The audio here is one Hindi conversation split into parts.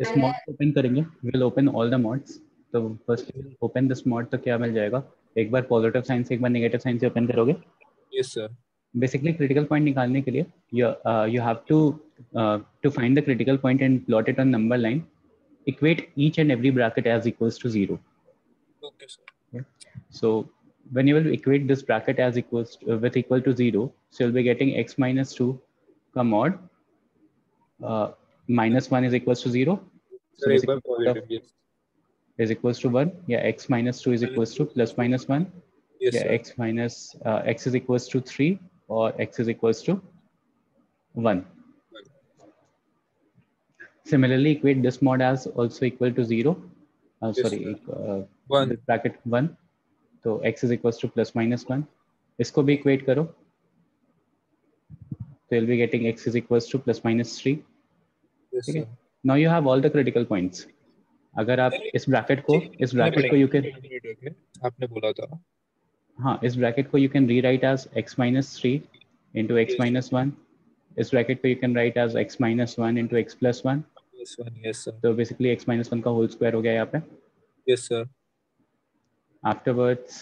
इस मॉड को ओपन करेंगे, will open all the mods. तो फर्स्टली ओपन दिस मॉड, तो क्या मिल जाएगा, एक बार पॉजिटिव साइन से एक बार नेगेटिव साइन से ओपन करोगे। Yes sir. Basically critical point निकालने के लिए you have to find the critical point and plot it on number line. Equate each and every bracket as equals to 0. Okay sir. Okay? So when you will equate this bracket as equals with equal to 0, so you'll be getting x minus 2 का mod minus 1 is equals to 0. So sir एक बार basically mod of positive. Yes is equals to 1, yeah, x minus 2 is equals to plus minus 1, yes yeah, sir. x minus x is equals to 3 or x is equals to 1. Similarly, equate this mod as also equal to 0. Yes Sorry, sir. 1 this bracket 1. तो x is equals to plus minus 1. इसको भी equate करो, तो you'll be getting x is equals to plus minus 3. Yes ठीक है, sir. now you have all the critical points. अगर आप इस ब्रैकेट को you can, आपने बोला था। हाँ, इस ब्रैकेट को you can rewrite as x minus 3 into x yes minus 1. इस ब्रैकेट को you can write as x minus 1 into x plus 1. Yes one. Yes sir. तो बेसिकली x minus 1 का होल स्क्वायर हो गया यहाँ पे। Yes sir. Afterwards,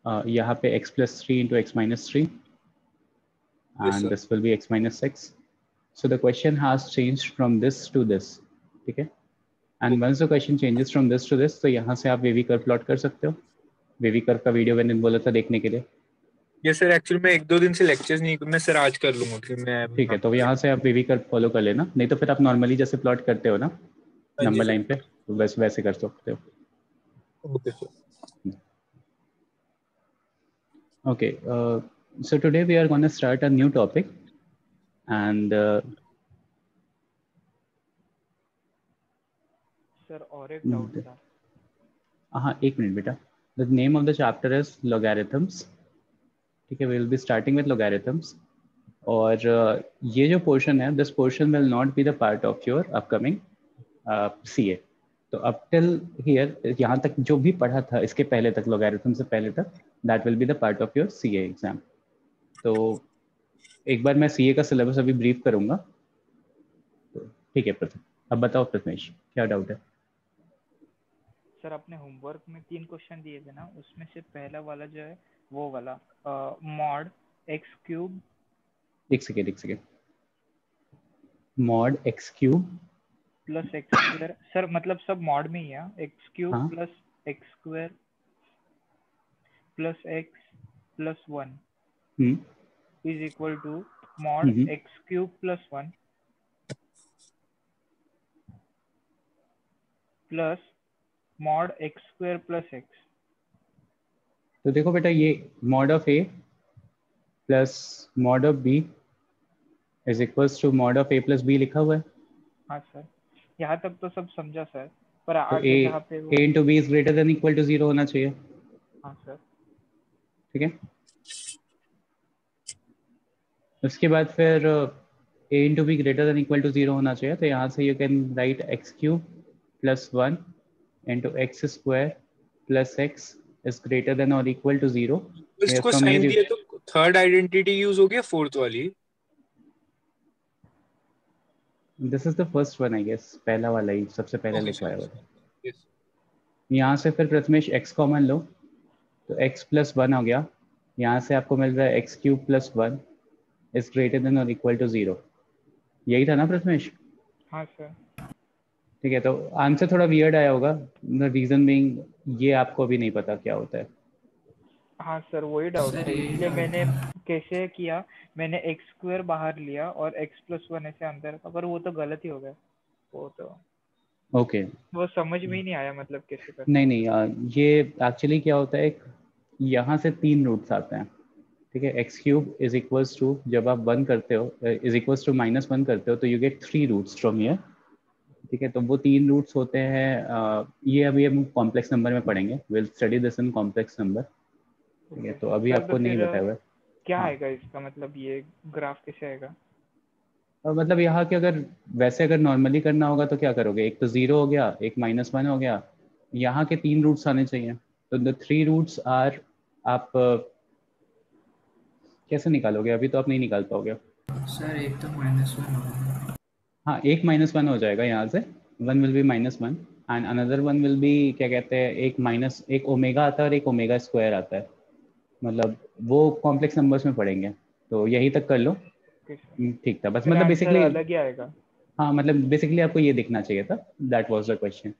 यहाँ पे x plus 3 into x minus 3, yes and sir. this will be x minus 6. So the question has changed from this to this. ठीक है, and once the question changes from this to this, तो यहाँ से आप वेवी कर्व प्लॉट कर सकते हो। वेवी कर्व का वीडियो मैंने बोला था देखने के लिए। ये सर एक्चुअली मैं 1-2 दिन से लेक्चर्स नहीं, मैं सर आज कर लूंगा कि मैं। ठीक है, तो यहाँ से आप वेवी कर्व फॉलो कर लेना, नहीं तो फिर आप नॉर्मली जैसे प्लॉट करते हो ना हाँ जी नंबर सर। लाइन पे, तो वैसे कर सकते हो। Okay sir. Okay, so today we are going to start a new topic, and sir और एक डाउट था। हाँ, एक मिनट बेटा। The name of the chapter is logarithms. ठीक है, we will be starting with logarithms. और ये जो पोर्शन है, this portion will not be the part of your upcoming CA. तो अप टिल हियर, यहाँ तक जो भी पढ़ा था इसके पहले तक, logarithm से पहले तक, that will be the part of your CA exam. तो एक बार मैं CA का सिलेबस अभी ब्रीफ करूंगा। तो ठीक है प्रथम, अब बताओ प्रथमेश, क्या डाउट है? सर अपने होमवर्क में 3 क्वेश्चन दिए थे ना, उसमें से पहला वाला जो है वो वाला मॉड एक्स क्यूब। एक second, mod x cube plus x square. Sir मतलब सब मॉड में ही है, एक्स क्यूब हाँ plus x square plus x plus 1 is equal to mod x cube plus 1 plus mod x square plus x. तो देखो बेटा, ये mod of a plus mod of b is equals to mod of a plus b लिखा हुआ है। हाँ सर, यहाँ तक तो सब समझा सर, पर तो आगे जहाँ पे वो। A into B is greater than equal to 0 होना चाहिए। हाँ सर। ठीक है, उसके बाद फिर A into B greater than equal to 0 होना चाहिए। तो यहाँ से you can write X cube plus 1 into X square plus X is greater than और इक्वल टू 0। इसको साइन दिया तो थर्ड आइडेंटिटी यूज हो गया, फोर्थ वाली। This is the first one I guess, पहला वाला ही सबसे पहले लिखवाया हुआ था। Yes. यहाँ से फिर प्रथमेश एक्स कॉमन लो, तो एक्स प्लस 1 हो गया। यहाँ से आपको मिल रहा है x cube plus 1 is greater than और इक्वल टू 0। यही था ना प्रथमेश? हाँ सर। ठीक है, तो आंसर थोड़ा वियर्ड आया होगा, द रीजन बीइंग ये आपको अभी नहीं पता क्या होता है। हाँ सर, वही डाउट था, इसलिए मैंने कैसे किया, मैंने एक्स स्क्वायर बाहर लिया और एक्स प्लस 1 ऐसे अंदर का, पर वो तो गलत ही हो गया। वो तो ओके वो समझ में ही नहीं आया, मतलब कैसे कर। नहीं, ये एक्चुअली क्या होता है, यहाँ से 3 रूट्स आते हैं। ठीक है, x cube is equals to, जब आप 1 करते हो इज इक्वल्स टू -1 करते हो, तो you get 3 roots from here. ठीक है, तो वो 3 रूट्स होते हैं। ये अभी हम कॉम्प्लेक्स नंबर में पढ़ेंगे, will study this in complex number. ठीक है, तो अभी सर तो आपको नहीं फिर बताया हुआ। क्या हाँ, आएगा इसका, मतलब ये ग्राफ कैसे आएगा? मतलब यहाँ के अगर नॉर्मली करना होगा तो क्या करोगे, एक तो 0 हो गया, एक -1 हो गया, यहाँ के 3 रूट्स आने चाहिए। तो द 3 रूट्स आर, आप कैसे निकालोगे? अभी तो आप नहीं निकाल पाओगे सर एक तो -1 होगा। हाँ, एक -1 हो जाएगा यहाँ से, one will be -1 and another one will be, क्या कहते हैं, एक ओमेगा आता है और एक ओमेगा स्क्वायर आता है, मतलब वो कॉम्प्लेक्स नंबर्स में पढ़ेंगे, तो यही तक कर लो। ओके सर, ठीक था, बस फिर मतलब आंसर बेसिकली, अलग ही आएगा। हाँ मतलब बेसिकली आपको ये देखना चाहिए था, that was the question,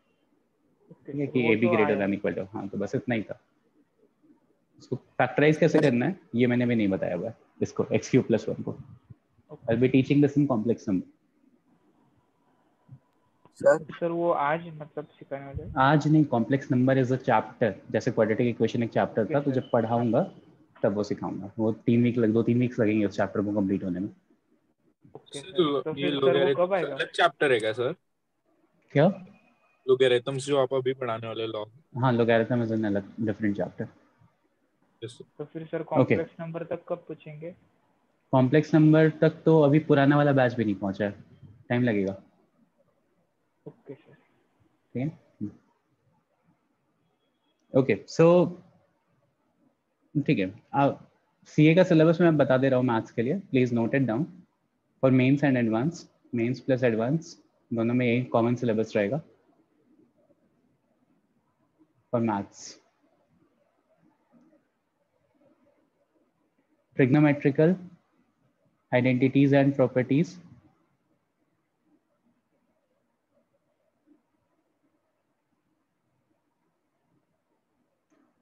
okay ठीक है, सर, कि वो ए बी तो ग्रेटर आया। देन इक्वल टू, हाँ तो बस इतना ही था। इसको फैक्टराइज कैसे करना है ये मैंने भी नहीं बताया हुआ है, इसको x³ + 1 को। Okay I'll be teaching this in complex number. Sir sir, वो आज मतलब सिखाने वाले। आज नहीं, complex number is a chapter, जैसे क्वाड्रेटिक इक्वेशन एक चैप्टर ओके था, तो सर, जब पढ़ाऊंगा तब वो सिखाऊंगा, वो 2-3 वीक्स लगेंगे उस चैप्टर को कंप्लीट होने में। ओके सर, सर, तो ये फिर सर वो कब लोगैरिथम्स आएगा? अलग चैप्टर है क्या सर? क्या? लोगैरिथम्स जो आप अभी पढ़ाने वाले लॉग? हाँ, लोगैरिथम इज एन अलग डिफरेंट चैप्टर। तो फिर सर ओके, कॉम्प्लेक्स नंबर तक कब पूछेंगे? कॉम्प्लेक्स नंबर तक तो अभी पुराना वाला बैच भी नहीं पहुंचा है, टाइम लगेगा, ओके सर। ठीक है। ओके सो ठीक है, सीए का सिलेबस मैं बता दे रहा हूँ मैथ्स के लिए, please note it down. For mains and advance, mains plus advance दोनों में एक कॉमन सिलेबस रहेगा for maths. Trigonometrical identities and properties,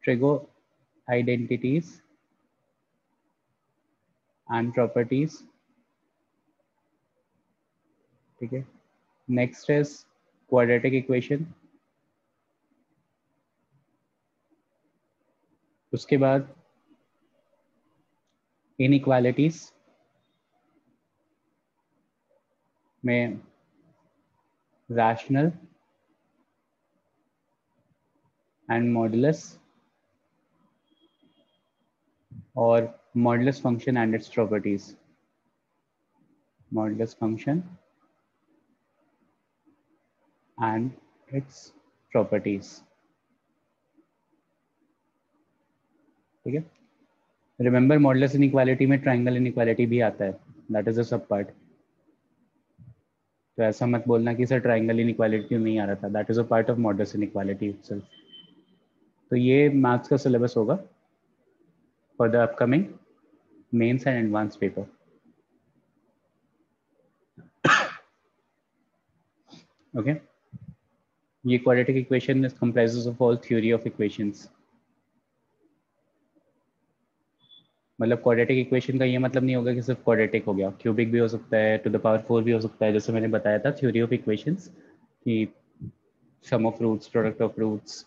trigo identities and properties, ठीक है। नेक्स्ट इज क्वाड्रेटिक इक्वेशन, उसके बाद इनइक्वालिटीज में रैशनल एंड मॉडुलस, और modulus function and its properties, modulus function and its properties, ठीक है। रिमेंबर मॉडुलस इनइक्वालिटी में ट्रायंगल इनइक्वालिटी भी आता है, दैट इज अ सब पार्ट, तो ऐसा मत बोलना कि सर ट्रायंगल इनइक्वालिटी नहीं आ रहा था, that is a part of modulus inequality itself. तो ये मैथ्स का सिलेबस होगा for the upcoming mains and advance paper. Okay, ये quadratic equation comprises of all theory of equations, मतलब क्वाड्रेटिक इक्वेशन का ये मतलब नहीं होगा कि सिर्फ क्वाड्रेटिक हो गया, क्यूबिक भी हो सकता है, टू द पावर 4 भी हो सकता है, जैसे मैंने बताया था थ्योरी ऑफ इक्वेशंस कि sum of roots, product of roots,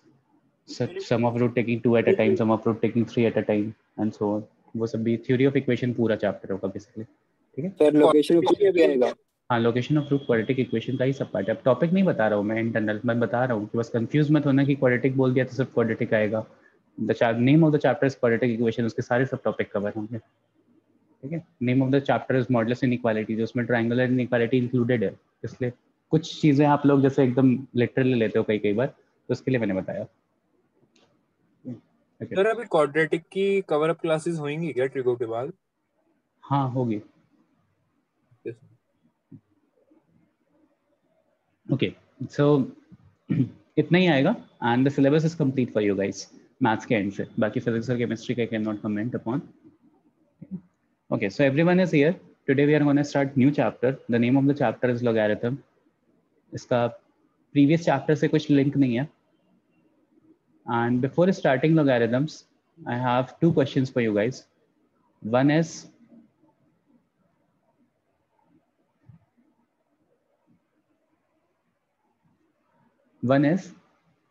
sum of root taking 2 at a time, sum of root taking 3 at a time and so on, वो सब भी थ्योरी ऑफ इक्वेशन पूरा चैप्टर होगा बेसिकली, ठीक है। सर लोकेशन ऊपर भी आएगा। हाँ, location of root quadratic equation का ही सब पार्ट है। अब टॉपिक नहीं बता रहा हूँ मैं इंटरनल, मैं बता रहा हूँ कि बस कंफ्यूज मत होना कि क्वाड्रेटिक बोल दिया तो सिर्फ क्वाड्रेटिक आएगा। The name of the chapter is quadratic equation, उसके सारे सब टॉपिक कवर होंगे, ठीक है। Name of the chapter is modulus inequality, जो उसमें ट्रायंगुलर इनइक्वालिटी इंक्लूडेड है, इसलिए कुछ चीज़ें आप लोग जैसे एकदम लिटरली लेते हो कई कई बार, तो उसके लिए मैंने बताया। okay. सर अभी क्वाड्रेटिक की कवर अप क्लासेस होंगी क्या ट्रिगो के बाद? हाँ होगी। ओके सो इतना ही आएगा and the syllabus is complete for you guys maths के एंड से, बाकी फिजिक्स और केमिस्ट्री का can not comment upon. Okay so everyone is here, today we are gonna start new chapter, the name of the chapter is logarithm. इसका प्रीवियस चैप्टर से कुछ लिंक नहीं है, and before starting logarithms I have two questions for you guys. One is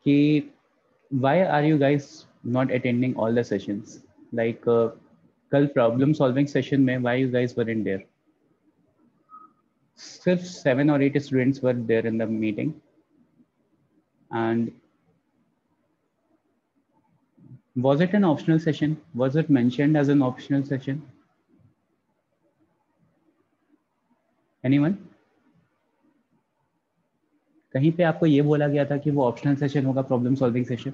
कि why are you guys not attending all the sessions, like कल problem solving session में why you guys weren't there? सिर्फ 7 or 8 students were there in the meeting, and was it an optional session? Was it mentioned as an optional session? Anyone? कहीं पे आपको ये बोला गया था कि वो ऑप्शनल सेशन होगा, problem solving session?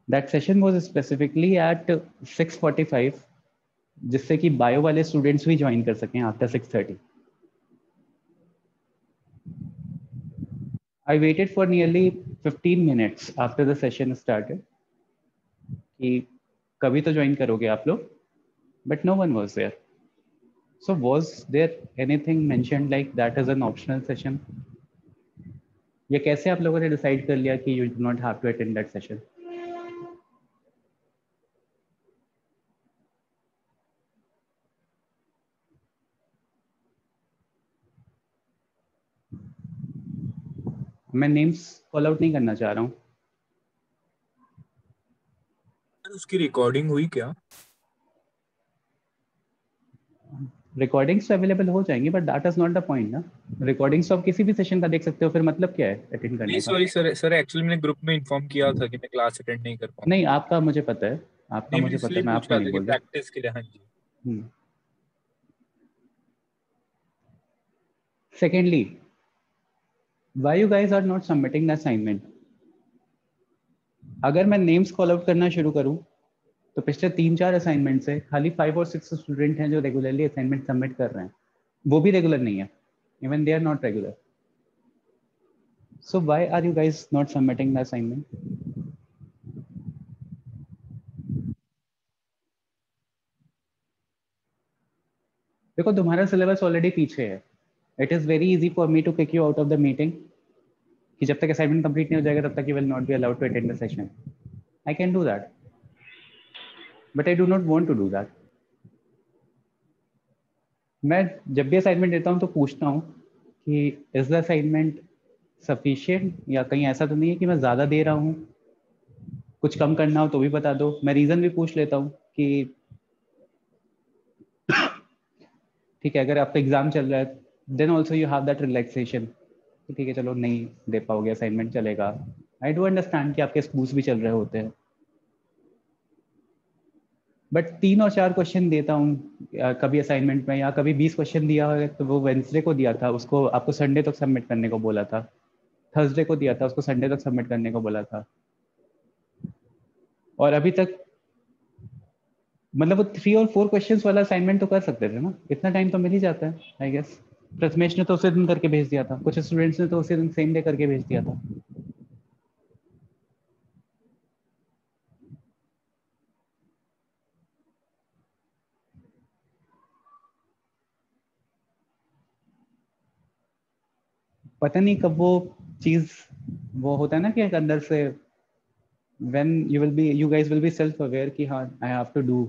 That session was specifically at 6:45 जिससे कि बायो वाले स्टूडेंट्स भी ज्वाइन कर सकें after 6:30. I waited for nearly 15 minutes after the session started कि कभी तो ज्वाइन करोगे आप लोग, but no one was there. So was there anything mentioned like that as an optional session? या कैसे आप लोगों ने डिसाइड कर लिया कि you do not have to attend that session? मैं नेम्स कॉल आउट नहीं करना चाह रहा हूँ. उसकी रिकॉर्डिंग हुई क्या? रिकॉर्डिंग्स तो अवेलेबल हो जाएंगी, but that is not the point ना. रिकॉर्डिंग्स तो आप किसी भी सेशन का देख सकते हो, फिर मतलब क्या है अटेंड करने नहीं का? सॉरी सर एक्चुअली मैंने ग्रुप में इन्फॉर्म किया था कि मैं क्लास अटेंड नहीं कर पाऊंगा. नहीं, आपका मुझे पता है, आपका नहीं मैं मुझे पता इसलिए है, मैं पूछ आपको रहा नहीं था कि बोल रहा. प्रैक्टिस के लिए. हाँ जी. Secondly, why you guys are not submitting the assignment? अगर मैं नेम्स कॉल आउट करना शुरू करूं तो पिछले 3-4 असाइनमेंट से खाली 5 और 6 स्टूडेंट हैं जो रेगुलरली असाइनमेंट सबमिट कर रहे हैं. वो भी रेगुलर नहीं है, even they are not regular. So why are you guys not submitting the assignment? देखो, तुम्हारा सिलेबस ऑलरेडी पीछे है. It is very easy for me to kick you out of the meeting कि जब तक असाइनमेंट कंप्लीट नहीं हो जाएगा तब तक you will not be allowed to attend the session. I can do that, but I do not want to do that. मैं जब भी असाइनमेंट देता हूँ तो पूछता हूँ कि इज द असाइनमेंट सफिशिएंट, या कहीं ऐसा तो नहीं है कि मैं ज़्यादा दे रहा हूँ, कुछ कम करना हो तो भी बता दो. मैं रीज़न भी पूछ लेता हूँ कि ठीक है, अगर आपका एग्जाम चल रहा है then also you have that relaxation. ठीक है, चलो नहीं दे पाओगे असाइनमेंट, चलेगा. आई डू अंडरस्टैंड कि आपके स्कूल्स भी चल रहे होते हैं, बट 3 और 4 क्वेश्चन देता हूँ कभी असाइनमेंट में, या कभी 20 क्वेश्चन दिया है तो वो वेंसडे को दिया था, उसको आपको संडे तक सबमिट करने को बोला था. थर्सडे को दिया था, उसको संडे तक सबमिट करने को बोला था. और अभी तक मतलब वो 3 और 4 क्वेश्चंस वाला असाइनमेंट तो कर सकते थे ना. इतना टाइम तो मिल ही जाता है आई गेस. प्रथमेश ने तो उसी दिन करके भेज दिया था, कुछ स्टूडेंट्स ने तो उसी दिन सेम डे करके भेज दिया था. पता नहीं कब वो चीज वो होता है ना कि एक अंदर से when you guys will be self aware कि हाँ I have to do,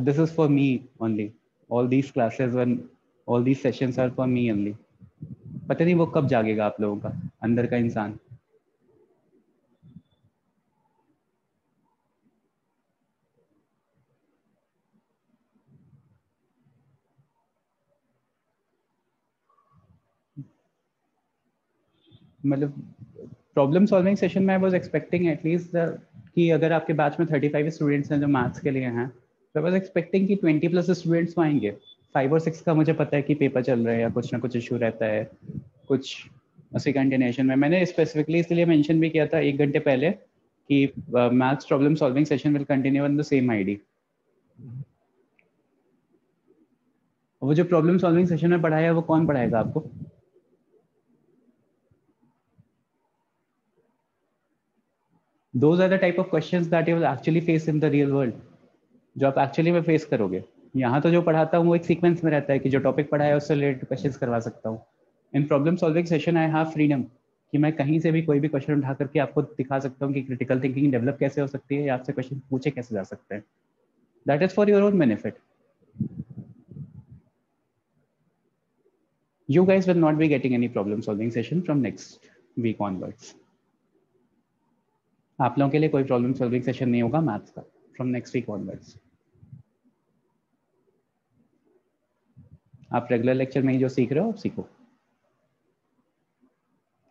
this is for me only, all these classes and all these sessions are for me only. पता नहीं वो कब जागेगा आप लोगों का अंदर का इंसान. मतलब प्रॉब्लम सॉल्विंग सेशन में आई वाज एक्सपेक्टिंग एटलीस्ट कि अगर आपके बैच में 35 स्टूडेंट्स हैं जो मैथ्स के लिए हैं, तो आई वाज एक्सपेक्टिंग कि 20+ स्टूडेंट्स तो आएंगे. 5 और 6 का मुझे पता है कि पेपर चल रहे हैं या कुछ ना कुछ इशू रहता है, कुछ उसी कंटिन्यूएशन में. मैंने स्पेसिफिकली इसलिए मेंशन भी किया था 1 घंटे पहले कि maths problem solving session will continue on the same ID. वो जो प्रॉब्लम सॉल्विंग सेशन में पढ़ाया है वो कौन पढ़ाएगा आपको? Those are the type of questions that you will actually face in the real world, जो आप एक्चुअली में फेस करोगे. यहाँ तो जो पढ़ाता हूँ वो एक सीक्वेंस में रहता है कि जो टॉपिक पढ़ा है उससे रिलेटेड क्वेश्चंस करवा सकता हूँ. In problem solving session I have freedom कि मैं कहीं से भी कोई भी क्वेश्चन उठा करके आपको दिखा सकता हूँ कि क्रिटिकल थिंकिंग डेवलप कैसे हो सकती है या आपसे क्वेश्चन पूछे कैसे जा सकते हैं. That is for your own benefit. You guys will not be getting any problem solving session from next week onwards. आप लोगों के लिए कोई प्रॉब्लम सॉल्विंग सेशन नहीं होगा मैथ्स का फ्रॉम नेक्स्ट वीक ऑनवर्ड्स. आप रेगुलर लेक्चर में ही जो सीख रहे हो आप सीखो.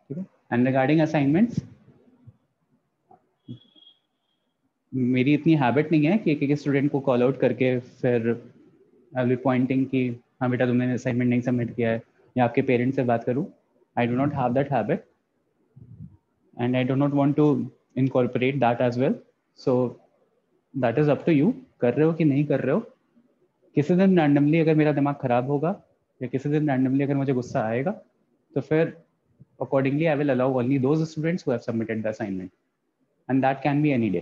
ठीक है. एंड रिगार्डिंग असाइनमेंट्स, मेरी इतनी हैबिट नहीं है कि एक स्टूडेंट को कॉल आउट करके फिर आई विल बी पॉइंटिंग कि हाँ बेटा तुमने असाइनमेंट नहीं सबमिट किया है, या आपके पेरेंट्स से बात करूँ. I do not have that habit and I do not want to incorporate that as well. So that is up to you, कर रहे हो कि नहीं कर रहे हो. किसी दिन रैंडमली अगर मेरा दिमाग खराब होगा या किसी दिन रैंडमली अगर मुझे गुस्सा आएगा तो फिर accordingly I will allow only those students who have submitted the assignment and that can be any day.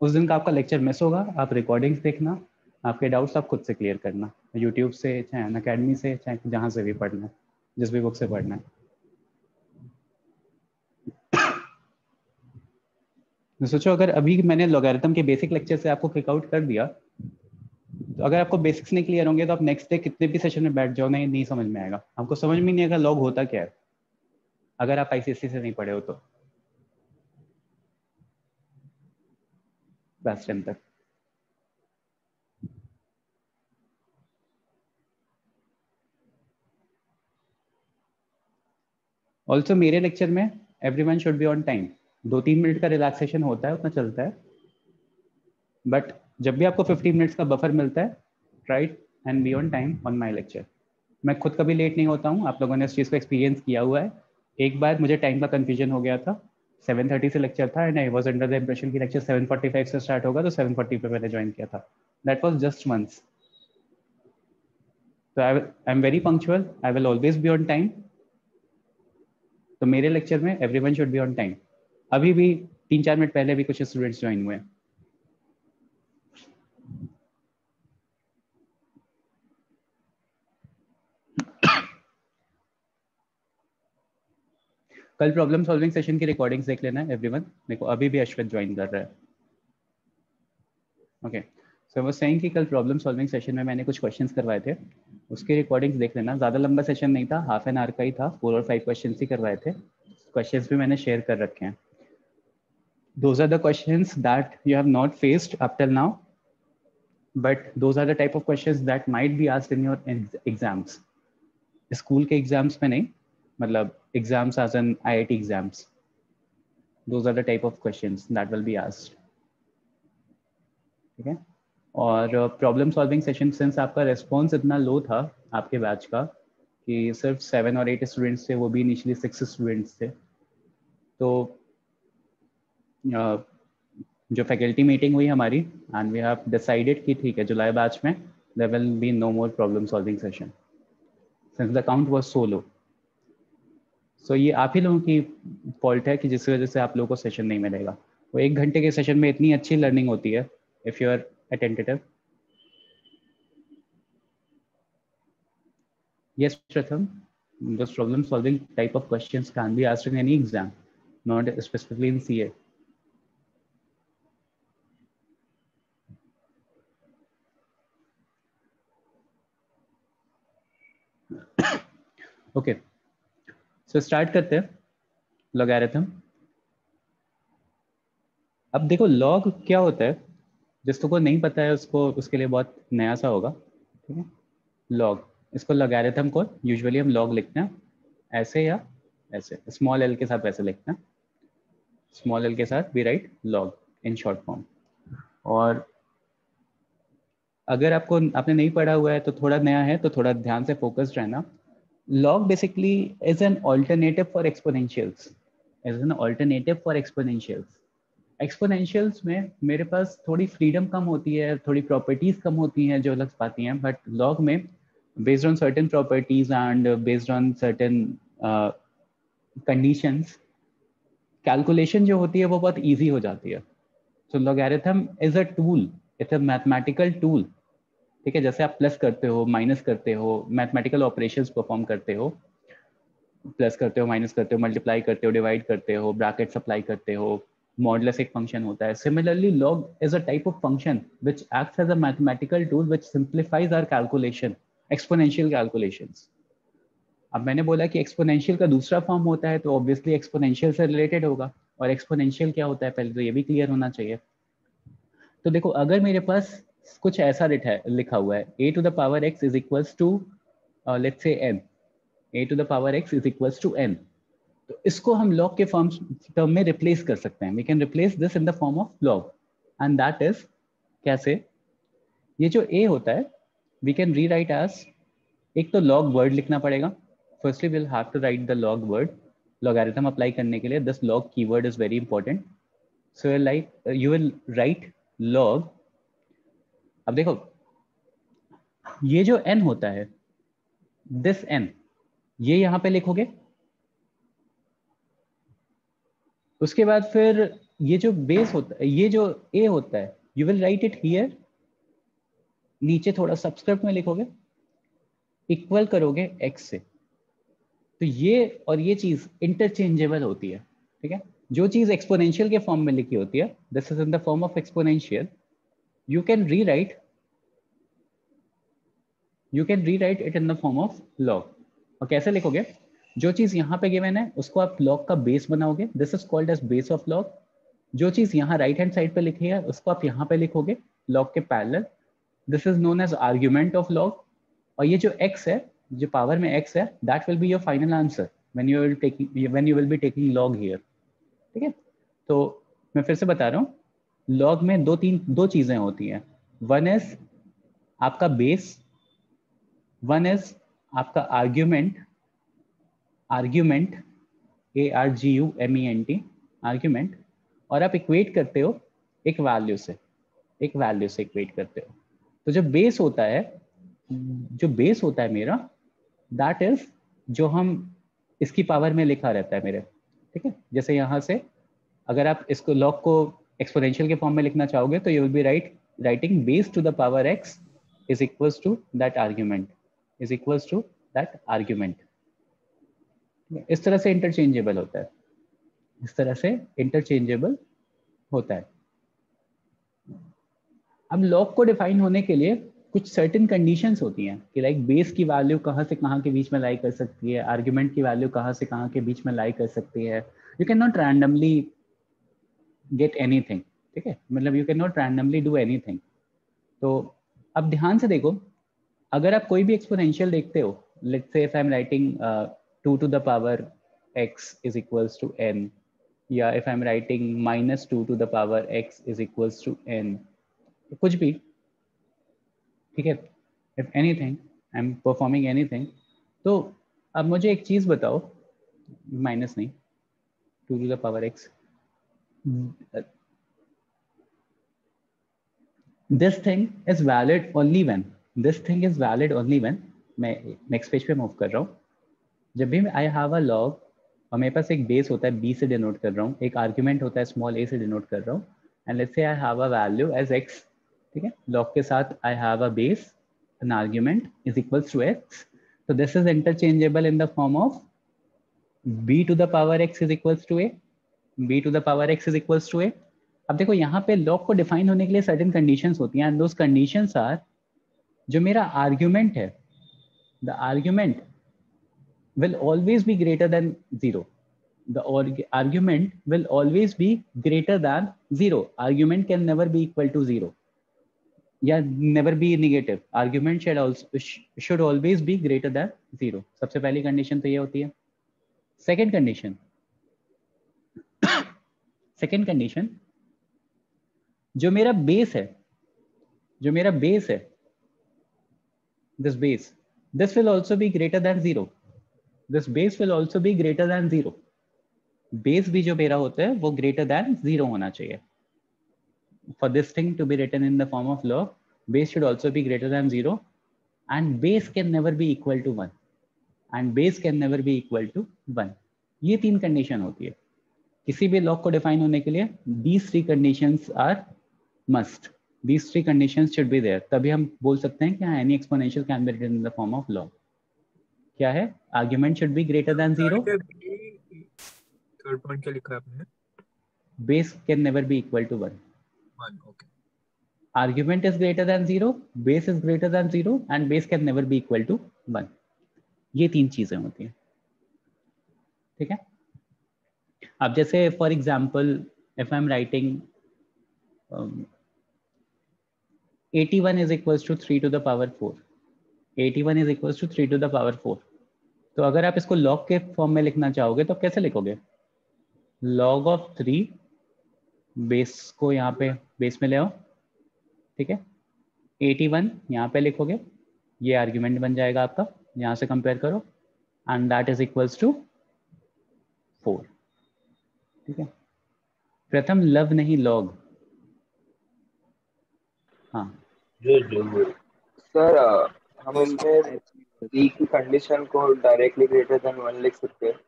उस दिन का आपका लेक्चर मिस होगा, आप रिकॉर्डिंग्स देखना, आपके डाउट्स आप खुद से क्लियर करना, यूट्यूब से चाहे अनअकैडमी से चाहे जहाँ से भी पढ़ना है, जिस भी बुक से पढ़ना है। तो सोचो अगर अभी मैंने लॉगरिथम के बेसिक लेक्चर से आपको किक आउट कर दिया, तो अगर आपको बेसिक्स नहीं क्लियर होंगे तो आप नेक्स्ट डे कितने भी सेशन में बैठ जाओ नहीं समझ में आएगा, आपको समझ में नहीं आएगा लॉग होता क्या है अगर आप आईसीएससी से नहीं पढ़े हो तो क्लास 10 तक। ऑल्सो मेरे लेक्चर में everyone should be on time, 2-3 minute का रिलैक्सेशन होता है, उतना चलता है, बट जब भी आपको 15 मिनट्स का बफर मिलता है, right and B on time on my lecture. मैं खुद कभी लेट नहीं होता हूँ, आप लोगों ने इस चीज़ को एक्सपीरियंस किया हुआ है। एक बार मुझे टाइम का कन्फ्यूजन हो गया था, 7:30 से लेक्चर था and I was under the impression कि लेक्चर 7:45 से स्टार्ट होगा, तो 7:40 पे मैंने ज्वाइन किया था। That was just once. तो I am very punctual, I will always be on time. तो मेरे लेक्चर में everyone should be on time. अभी भी 3-4 मिनट पहले भी कुछ स्टूडेंट्स ज्वाइन हुए हैं। कल प्रॉब्लम सॉल्विंग सेशन की रिकॉर्डिंग्स देख लेना है एवरीवन। देखो अभी भी अश्वित ज्वाइन कर रहा है। ओके, सो वो सेइंग कि कल प्रॉब्लम सॉल्विंग सेशन में मैंने कुछ क्वेश्चंस करवाए थे, उसके रिकॉर्डिंग्स देख लेना। ज़्यादा लंबा सेशन नहीं था, हाफ एन आवर का ही था, 4 और 5 क्वेश्चंस ही करवाए थे। क्वेश्चंस भी मैंने शेयर कर रखे हैं। Those are the questions that you have not faced up till now, but those are the type of questions that might be asked in your exams. School के एग्जाम्स में नहीं, मतलब exams as an IIT exams. Those are the type of questions that will be asked. ठीक है। और प्रॉब्लम सॉल्विंग सेशन, सिंस आपका रेस्पॉन्स इतना लो था आपके बैच का कि सिर्फ 7 और 8 स्टूडेंट्स थे, वो भी इनिशियली 6 स्टूडेंट्स थे, तो जो फैकल्टी मीटिंग हुई हमारी एंड वी हैव डिसाइडेड कि ठीक है जुलाई बैच में there will be no more problem solving session since the count was so low. So ये आप ही लोगों की फॉल्ट है कि जिस वजह से आप लोगों को सेशन नहीं मिलेगा। वो 1 घंटे के सेशन में इतनी अच्छी लर्निंग होती है if you are attentive. Yes, Pratham, those problem solving type of questions can be asked in any exam, not specifically in CA. Okay, so start करते हैं logarithm। अब देखो log क्या होता है, जिसको को नहीं पता है उसको उसके लिए बहुत नया सा होगा। ठीक है, log, इसको logarithm को यूजुअली हम log लिखते हैं ऐसे या ऐसे, स्मॉल l के साथ वैसे लिखते हैं, स्मॉल l के साथ we write log in short form। और अगर आपने नहीं पढ़ा हुआ है तो थोड़ा नया है तो थोड़ा ध्यान से फोकस्ड रहना। log basically is an alternative for exponentials, exponentials में मेरे पास थोड़ी फ्रीडम कम होती है, थोड़ी प्रॉपर्टीज कम होती हैं जो लग पाती हैं, बट log में based on certain properties and based on certain conditions calculation जो होती है वो बहुत इजी हो जाती है। So logarithm is a tool, it's a mathematical tool. ठीक है, जैसे आप प्लस करते हो, माइनस करते हो, मैथमेटिकल ऑपरेशंस परफॉर्म करते हो, प्लस करते हो, माइनस करते हो, मल्टीप्लाई करते हो, डिवाइड करते हो, ब्रैकेट अप्लाई करते हो, मॉडुलस एक फंक्शन होता है। Similarly log is a type of function which acts as a mathematical tool which simplifies our calculation, exponential calculations. अब मैंने बोला कि एक्सपोनेंशियल का दूसरा फॉर्म होता है तो ऑब्वियसली एक्सपोनेंशियल से रिलेटेड होगा, और एक्सपोनेंशियल क्या होता है पहले तो ये भी क्लियर होना चाहिए। तो देखो अगर मेरे पास कुछ ऐसा लिखा हुआ है a to the power x is equals to let's say n, a to the power x is equals to n, तो इसको हम log के टर्म में रिप्लेस कर सकते हैं। We can replace this in the form of log and that is कैसे, ये जो a होता है वी कैन रीराइट एज, एक तो log वर्ड लिखना पड़ेगा। Firstly will have to write the log word, logarithm apply करने के लिए this log keyword is very important. So you will write log। अब देखो ये जो n होता है, दिस n, ये यहाँ पे लिखोगे। उसके बाद फिर ये जो बेस होता है, ये जो a होता है, you will right it here, नीचे थोड़ा सबस्क्रिप्ट में लिखोगे, इक्वल करोगे x से। तो ये और ये चीज इंटरचेंजेबल होती है, ठीक है। जो चीज एक्सपोनेंशियल के फॉर्म में लिखी होती है, this is in the form of exponential, you can rewrite it in the form of log. और कैसे लिखोगे? जो चीज यहाँ पे गिवन है उसको आप लॉग का बेस बनाओगे, this is called as base of log. जो चीज यहाँ राइट हैंड साइड पे लिखी है उसको आप यहाँ पे लिखोगे लॉग के parallel, this is known as argument of log. और ये जो x है, जो पावर में x है, that will be your final answer when you will be taking log here, ठीक है। तो मैं फिर से बता रहा हूँ, लॉग में दो चीजें होती हैं। वन इज आपका बेस, वन इज आपका आर्ग्यूमेंट, ARGUMENT, आर्ग्यूमेंट। और आप इक्वेट करते हो एक वैल्यू से इक्वेट करते हो। तो जो बेस होता है मेरा, दैट इज जो हम इसकी पावर में लिखा रहता है मेरे, ठीक है। जैसे यहाँ से अगर आप इसको लॉग को एक्सपोनेंशियल के फॉर्म में लिखना चाहोगे तो you will be writing base to the power x is equals to that argument, इस तरह से इंटरचेंजेबल होता है। अब लॉग को डिफाइन होने के लिए कुछ सर्टेन कंडीशंस होती हैं कि लाइक बेस की वैल्यू कहाँ से कहाँ के बीच में लाई कर सकती है, आर्ग्यूमेंट की वैल्यू कहाँ से कहाँ के बीच में लाई कर सकती है। You can not randomly get anything, ठीक है, मतलब you can not randomly do anything. तो अब ध्यान से देखो, अगर आप कोई भी एक्सपोनेंशियल देखते हो, let's say if I am writing 2 to the power x is equals to n, या if I am writing -2 to the power x is equals to n, कुछ भी, ठीक है, if anything I am performing anything. तो अब मुझे एक चीज बताओ, माइनस नहीं, 2 to the power x, this thing is valid only when मैं नेक्स्ट पेज पे मूव कर रहा हूँ। जब भी आई हैव अ लॉग और मेरे पास एक बेस होता है b से डिनोट कर रहा हूँ, एक आर्ग्यूमेंट होता है स्मॉल a से डिनोट कर रहा हूँ, and let's say I have a value as x, ठीक है। लॉग के साथ I have a base, an argument is equals to x, so this is interchangeable in the form of b to the power x is equals to a, अब देखो यहाँ पे लॉग को डिफाइन होने के लिए सर्टेन कंडीशंस होती हैं, एंड दोस कंडीशंस आर, जो मेरा आर्ग्यूमेंट है, the argument will always be greater than 0. The argument will always be greater than 0. Argument can never be equal to 0. Yeah, never be negative. Argument should always be greater than 0. सबसे पहली कंडीशन तो ये होती है। सेकेंड कंडीशन, जो मेरा बेस है, this will also be greater than 0. This base will also be greater than 0. Base भी जो मेरा होता है वो greater than 0 होना चाहिए। For this thing to be written in the form of log, base should also be greater than 0, and base can never be equal to 1. ये तीन कंडीशन होती है किसी भी लॉग को डिफाइन होने के लिए। These three conditions are must. These three conditions should be there. तभी हम बोल सकते हैं कि हाँ, any exponential can be written in the form of log. क्या है? Argument should be greater than 0. Third point क्या लिखा है आपने? Base can never be equal to 1. Okay. Argument is greater than 0, base is greater than 0, and base can never be equal to 1. ये तीन चीजें होती हैं, ठीक है। अब जैसे for example if I am writing 81 is equals to 3 to the power 4. 81 is equals to 3 to the power 4. तो अगर आप इसको लॉग के फॉर्म में लिखना चाहोगे तो कैसे लिखोगे? लॉग ऑफ 3, बेस को यहाँ पे बेस में ले आओ, ठीक है। 81 यहाँ पे लिखोगे, ये आर्ग्यूमेंट बन जाएगा आपका, यहाँ से कंपेयर करो, and that is equals to 4, ठीक है। प्रथम लव नहीं लॉग। हाँ जो सर हम इसमें ई की कंडीशन को डायरेक्टली ग्रेटर देन 1 लिख सकते हैं।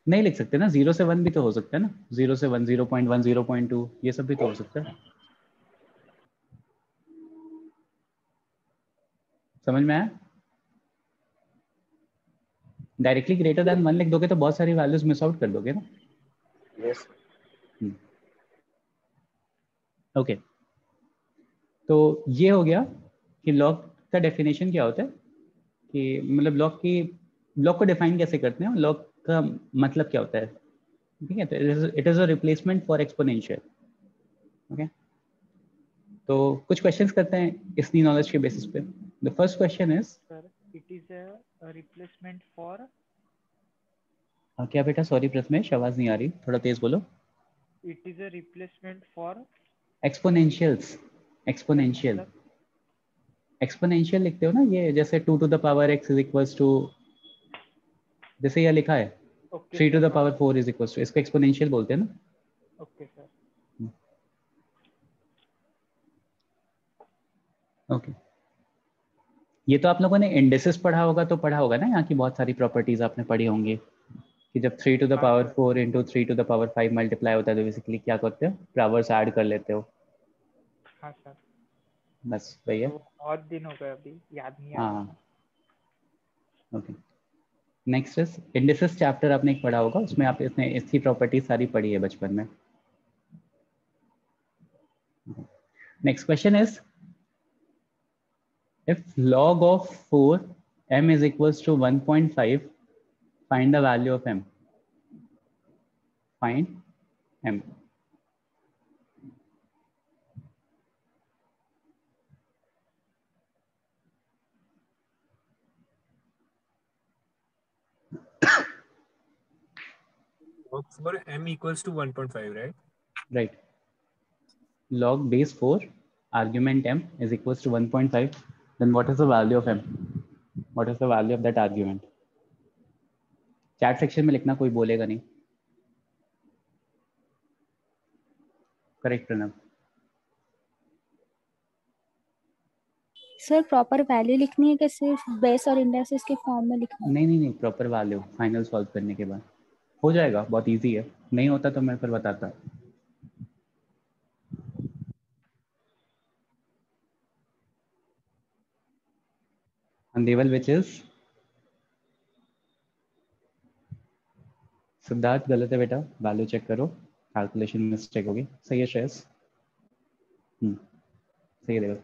नहीं लिख सकते ना, 0 से 1 भी तो हो सकता है ना, 0 से 1, 0.1, 0.2, ये सब भी तो हो सकता है। समझ में आया? डायरेक्टली ग्रेटर देन 1 लिख दोगे तो बहुत सारी वैल्यूज मिस आउट कर दोगे ना। यस। ओके, तो ये हो गया कि लॉग का डेफिनेशन क्या होता है, कि मतलब लॉग को डिफाइन कैसे करते हैं, लॉग का मतलब क्या होता है। ठीक है, तो it is a replacement for exponential. Okay, तो कुछ क्वेश्चंस करते हैं इतनी नॉलेज के बेसिस पे। The first question is, sir it is a replacement for, क्या बेटा, सॉरी प्रथमेश, आवाज नहीं आ रही, थोड़ा तेज बोलो। It is a replacement for exponentials, exponential, मतलब एक्सपोनेंशियल लिखते हो ना, ये जैसे 2 to the power x is equals to, जैसे ये लिखा है ओके 3 टू सर, द हाँ पावर 4 इज इक्वल्स टू, इसको एक्सपोनेंशियल बोलते हैं ना। Okay sir. ओके, ये तो आप लोगों ने इंडेसिस पढ़ा होगा, तो पढ़ा होगा ना, यहाँ की बहुत सारी प्रॉपर्टीज आपने पढ़ी होंगी कि जब 3 टू द हाँ power sir, 4 into 3 to the power 5 multiply होता है तो बेसिकली क्या करते हो, पावर्स ऐड कर लेते हो, हाँ सर। बस वही है। तो बहुत दिन हो गए, अभी याद नहीं आ रहा हाँ, था। ओके। नेक्स्ट इज इंडेसिस चैप्टर, आपने एक पढ़ा होगा, उसमें आप इसने इसकी प्रॉपर्टीज सारी पढ़ी है बचपन में। Next question is, if log of 4 m is equals to 1.5, find the value of m. Find m. log for m equals to 1.5, right? Right. Log base 4 argument m is equals to 1.5. Then what is the value of m? What is the value of that argument? Chat section में लिखना, कोई बोलेगा नहीं। Correct Pranav. Sir proper value लिखनी है कि सिर्फ बेस और इंडेक्सेस के फॉर्म में लिखना है? नहीं, प्रॉपर वैल्यू फाइनल सॉल्व करने के बाद हो जाएगा, बहुत इजी है, नहीं होता तो मैं फिर बताता। देवल विच इज सिद्धार्थ, गलत है बेटा, वैल्यू चेक करो, कैलकुलेशन मिस्टेक होगी। सही है श्रेयस, सही है देवल।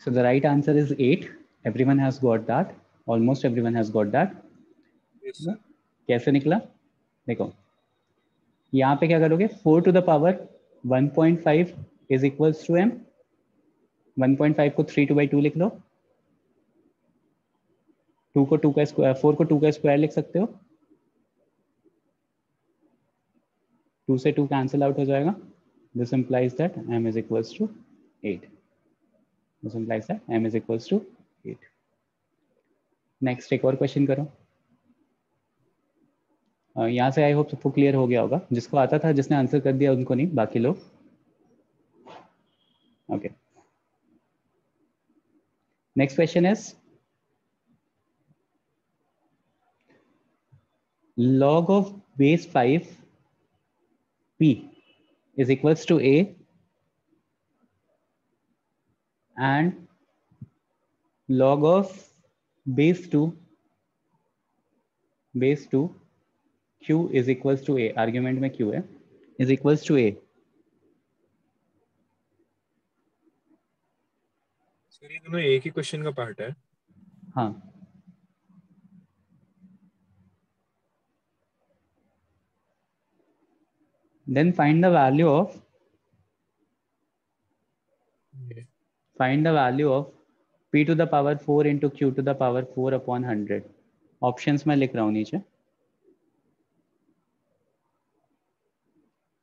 So the right answer is 8. Everyone has got that. Almost everyone has got that. Yes, sir. कैसे निकला देखो, यहाँ पे क्या करोगे, 4 to the power 1.5 is equals to m। 1.5 को 3 2 by 2 लिख लो, 2 को 2 का स्क्वायर, 4 को 2 का स्क्वायर लिख सकते हो, 2 से 2 कैंसिल आउट हो जाएगा। This implies that m is equals to 8। This implies that m is equals to 8। Next एक और क्वेश्चन करो। यहाँ से आई होप सबको क्लियर हो गया होगा, जिसको आता था, जिसने आंसर कर दिया उनको नहीं, बाकी लोग। Okay, next question is, log of base 5 p is equals to a and log of base 2 q is equals to a, argument में q है, is equals to a। Sir ये दोनों एक ही क्वेश्चन का पार्ट है। हाँ, then find the value of p to the power 4 into q to the power 4 upon 100। Options में लिख रहा हूँ नीचे,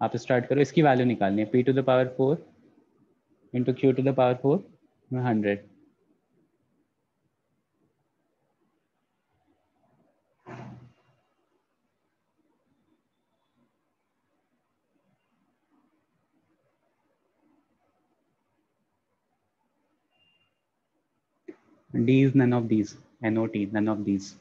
आप स्टार्ट करो, इसकी वैल्यू निकालनी है, p to the power 4 into q to the power 4 में 100। D is none of these. NOT, none of these.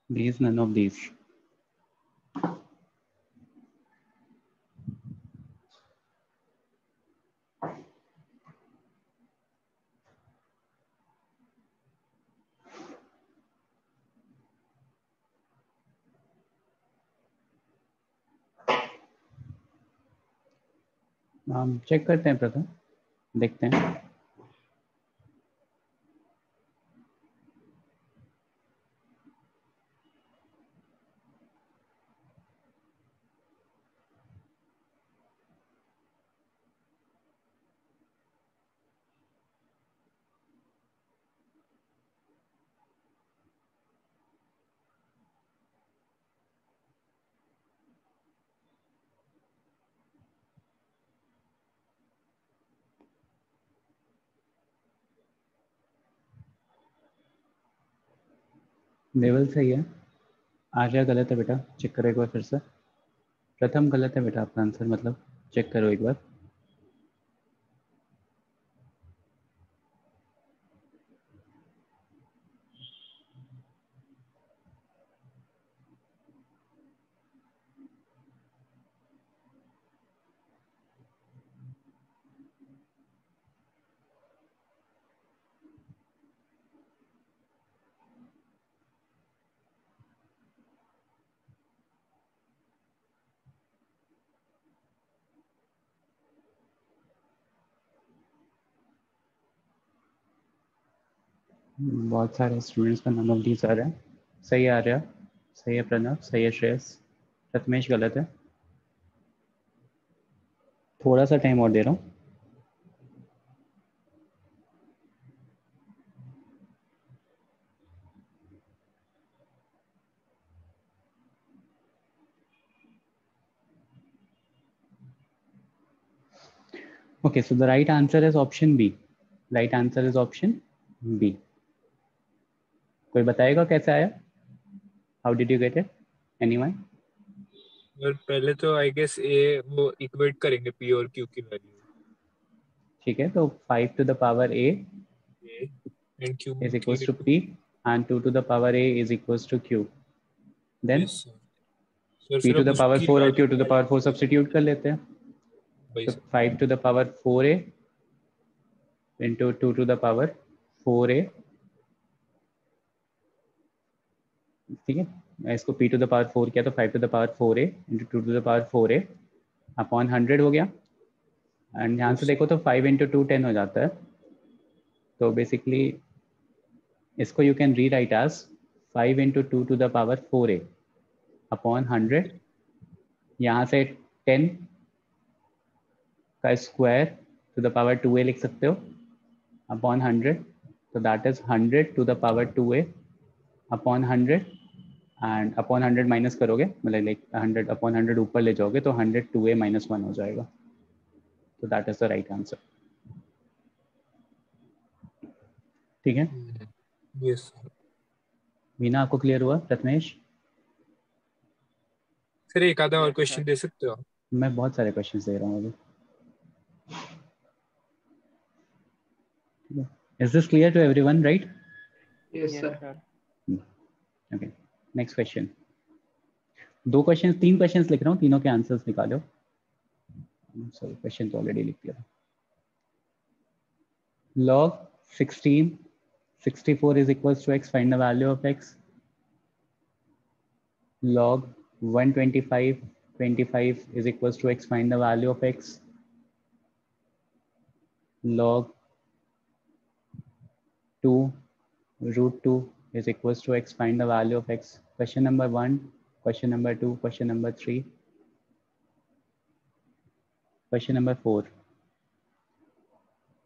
D is none of these. हम चेक करते हैं प्रथम, देखते हैं। लेवल सही है, आर्या गलत है बेटा, चेक करो एक बार फिर से। प्रथम गलत है बेटा आपका आंसर, मतलब चेक करो एक बार। बहुत सारे स्टूडेंट्स का नन ऑफ दीज आ रहा है। सही है आर्या, सही है प्रणव, सही है श्रेयस, प्रथमेश गलत है। थोड़ा सा टाइम और दे रहा हूँ। Okay, so the right answer is option B. Right answer is option B. कोई बताएगा कैसे आया? How did you get it? Anyone? और पहले तो आई गेस ए वो इक्वेट करेंगे पी और क्यू की वैल्यू। ठीक है, तो 5 to the power A and Q is equals to P and 2 to the power A is equals to Q. Then sir P फिर to अब the power उसकी 4 और value Q to the power 4 substitute कर लेते हैं। भाई तो sir 5 to the power 4A into 2 to the power 4A, ठीक है, मैं इसको p to the power 4 किया तो 5 to the power 4A into 2 to the power 4A upon 100 हो गया। एंड यहाँ से देखो तो 5 into 2 10 हो जाता है। तो बेसिकली इसको you can rewrite as 5 into 2 to the power 4A upon 100। यहाँ से 10 का square to the power 2A लिख सकते हो अपॉन 100। तो that is 100 to the power 2A upon 100 and upon 100 minus करोगे, मतलब लाइक 100 अपॉन 100 ऊपर ले जाओगे तो 100 2A minus 1 हो जाएगा। तो that is the right answer. ठीक है, यस मीना आपको क्लियर हुआ? प्रथमेश? सर एक आधा और Yes, क्वेश्चन sir. दे सकते हो आप? मैं बहुत सारे क्वेश्चन दे रहा हूँ अभी। Is this clear to everyone, right? Yes, sir. Okay, next question. दो क्वेश्चन, तीन क्वेश्चंस लिख रहा हूँ, तीनों के आंसर्स निकालो। सॉरी, क्वेश्चन तो ऑलरेडी लिख दिया। log 16 64 is equals to x, find the value of x. log 125 25 is equals to x, find the value of x. log 2 root 2 is equals to x, find the value of x. Question number 1, question number 2, question number 3, question number 4.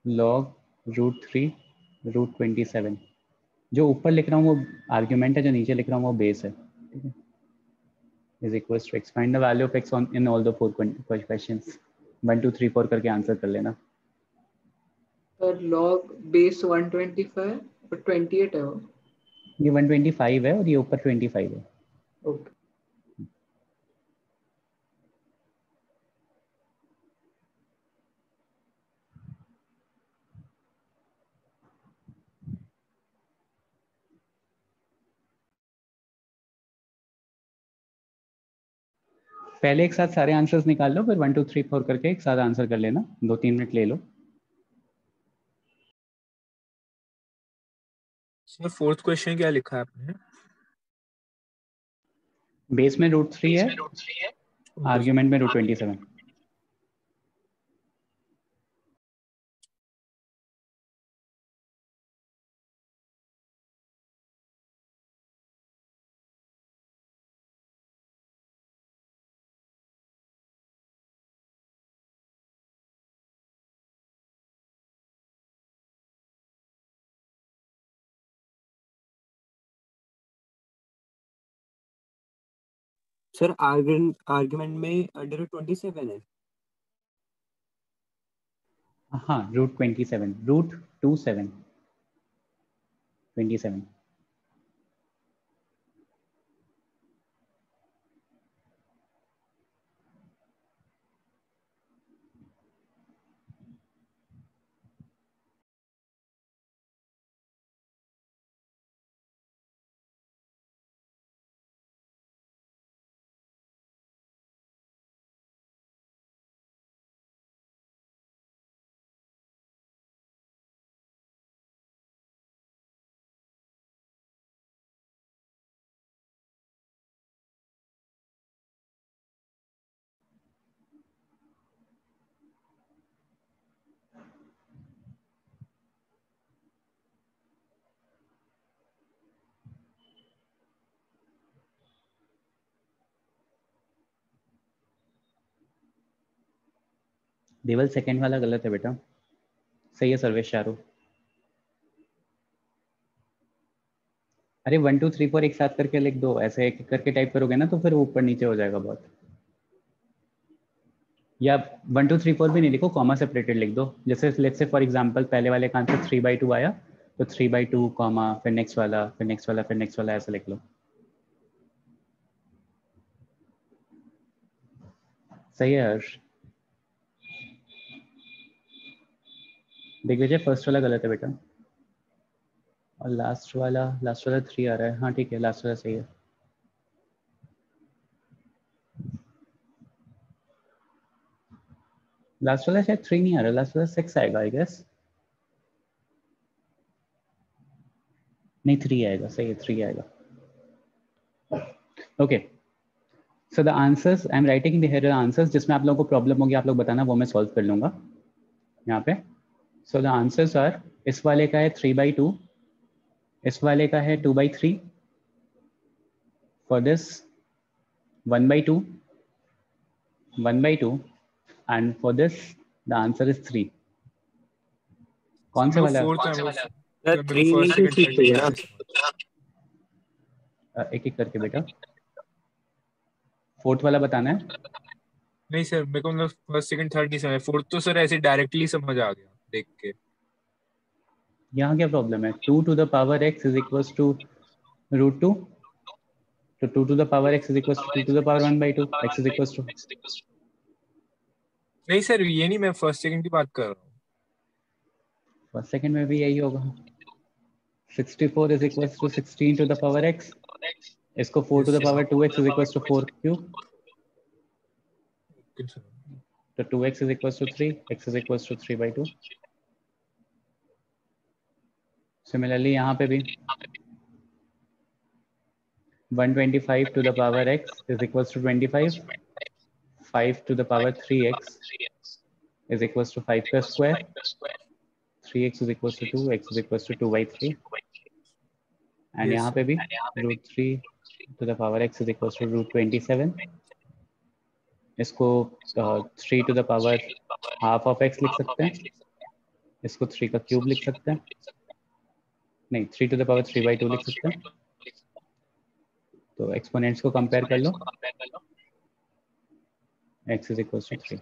log √3 √27। जो ऊपर लिख रहा हूँ वो आर्ग्यूमेंट है, जो नीचे लिख रहा हूँ वो बेस है, ठीक है। Is equal to x, find the value of x on in all the 4 questions. 1 2 3 4 करके आंसर कर लेना। सर लॉग बेस 125 और 28 है वो। ये 125 है और ये ऊपर 25 है। ओके। पहले एक साथ सारे आंसर्स निकाल लो, फिर 1 2 3 4 करके एक साथ आंसर कर लेना। 2-3 मिनट ले लो। सर फोर्थ क्वेश्चन क्या लिखा है आपने? बेस में √3 है, आर्ग्यूमेंट में √27। सर आर्गुमेंट में √27 है। हाँ, √27 √27 27। देवल सेकंड वाला गलत है बेटा, सही है सर्वेश चारों। अरे 1 2 3 4 एक साथ करके लिख दो, ऐसे एक करके टाइप करोगे ना तो फिर वो ऊपर नीचे हो जाएगा बहुत। या 1 2 3 4 भी नहीं लिखो, कॉमा सेपरेटेड लिख दो। जैसे लेट्स से फॉर एग्जांपल पहले वाले का आंसर 3/2 आया तो 3/2 कॉमा फिर नेक्स्ट वाला फिर नेक्स्ट वाला फिर नेक्स्ट वाला, ऐसा लिख लो। सही है हर्ष। दिग्विजय फर्स्ट वाला गलत है बेटा, और लास्ट वाला 3 आ रहा है। हाँ ठीक है, लास्ट वाला सही है। लास्ट वाला शायद 3 नहीं आ रहा, लास्ट वाला 6 आएगा आई गेस। नहीं 3 आएगा, सही है 3 आएगा। Okay, so the answers I am writing the answers. जिसमें आप लोगों को प्रॉब्लम होगी आप लोग बताना, वो मैं सॉल्व कर लूंगा यहाँ पे। सो द आंसर्स आर, इस वाले का है 3/2, इस वाले का है 2/3, for this 1/2 1/2, and for this the answer is 3। कौन से वाला? सर 3 into 3 चाहिए ना। एक एक करके बेटा, फोर्थ वाला बताना है। नहीं सर, मेरे को मतलब फर्स्ट सेकंड थर्ड नहीं समझ, फोर्थ तो सर ऐसे डायरेक्टली समझ आ गया देख के। यहाँ क्या प्रॉब्लम है? 2 to the power x is equals to √2, तो 2 to the power x is equals to 2 to the power 1/2, x is equals to। नहीं सर, ये नहीं, मैं फर्स्ट सेकंड की बात कर रहा हूँ। फर्स्ट सेकंड में भी यही होगा। 64 is equals to 16 to the power x, इसको 4 to the power 2x is equals to 4 cube, तो 2x is equals to 3, x is equals to 3/2। Similarly यहाँ पे भी 125 to the power x is equals to 25, 5 to the power 3x is equals to 5 का square, 3x is equals to 2, x is equals to 2/3, and यहाँ पे भी √3 to the power x is equals to √27, इसको 3 to the power half of x लिख सकते हैं, इसको 3 का क्यूब लिख सकते हैं, नहीं 3 to the power 3/2 लिख सकते हैं। तो एक्सपोनेंट्स को कंपेयर कर लो, x is equals to 3।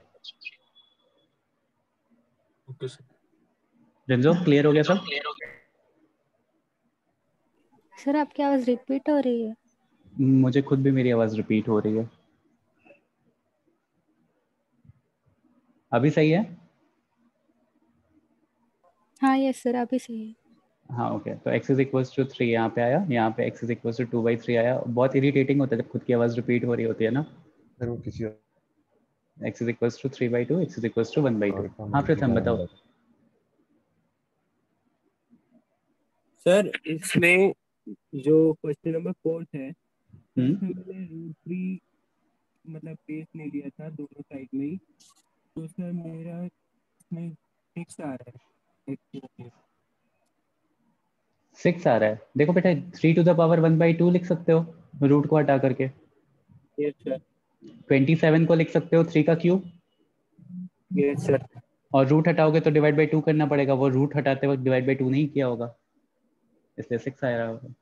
Okay sir. रिंजो क्लियर हो गया सब? सर आपकी आवाज रिपीट हो रही है। मुझे खुद भी मेरी आवाज रिपीट हो रही है। अभी सही है? हाँ यस सर अभी सही है। हाँ ओके। तो x is equals to 3 यहाँ पे आया, यहाँ पे x is equals to 2/3 आया। बहुत इरिटेटिंग होता है जब खुद की आवाज रिपीट हो रही होती है ना। फिर वो किसी x is equals to 3/2, x is equals to 1/2। और का हाँ प्रथम बताओ। सर इसमें जो क्वेश्चन नंबर 4 है, सर हम्म, इसमें मैंने √3 मतलब बेस नहीं लिया था दोनों साइड में ही, तो सर मेरा इसमें 6 आ रहा है x। 6 आ रहा है। देखो बेटा 3 to the power 1/2 लिख सकते हो रूट को हटा करके। Yes sir. 27 को लिख सकते हो 3 का क्यूब, यस सर। और रूट हटाओगे तो डिवाइड बाई 2 करना पड़ेगा। वो रूट हटाते वक्त डिवाइड बाई 2 नहीं किया होगा, इसलिए 6 आ रहा होगा।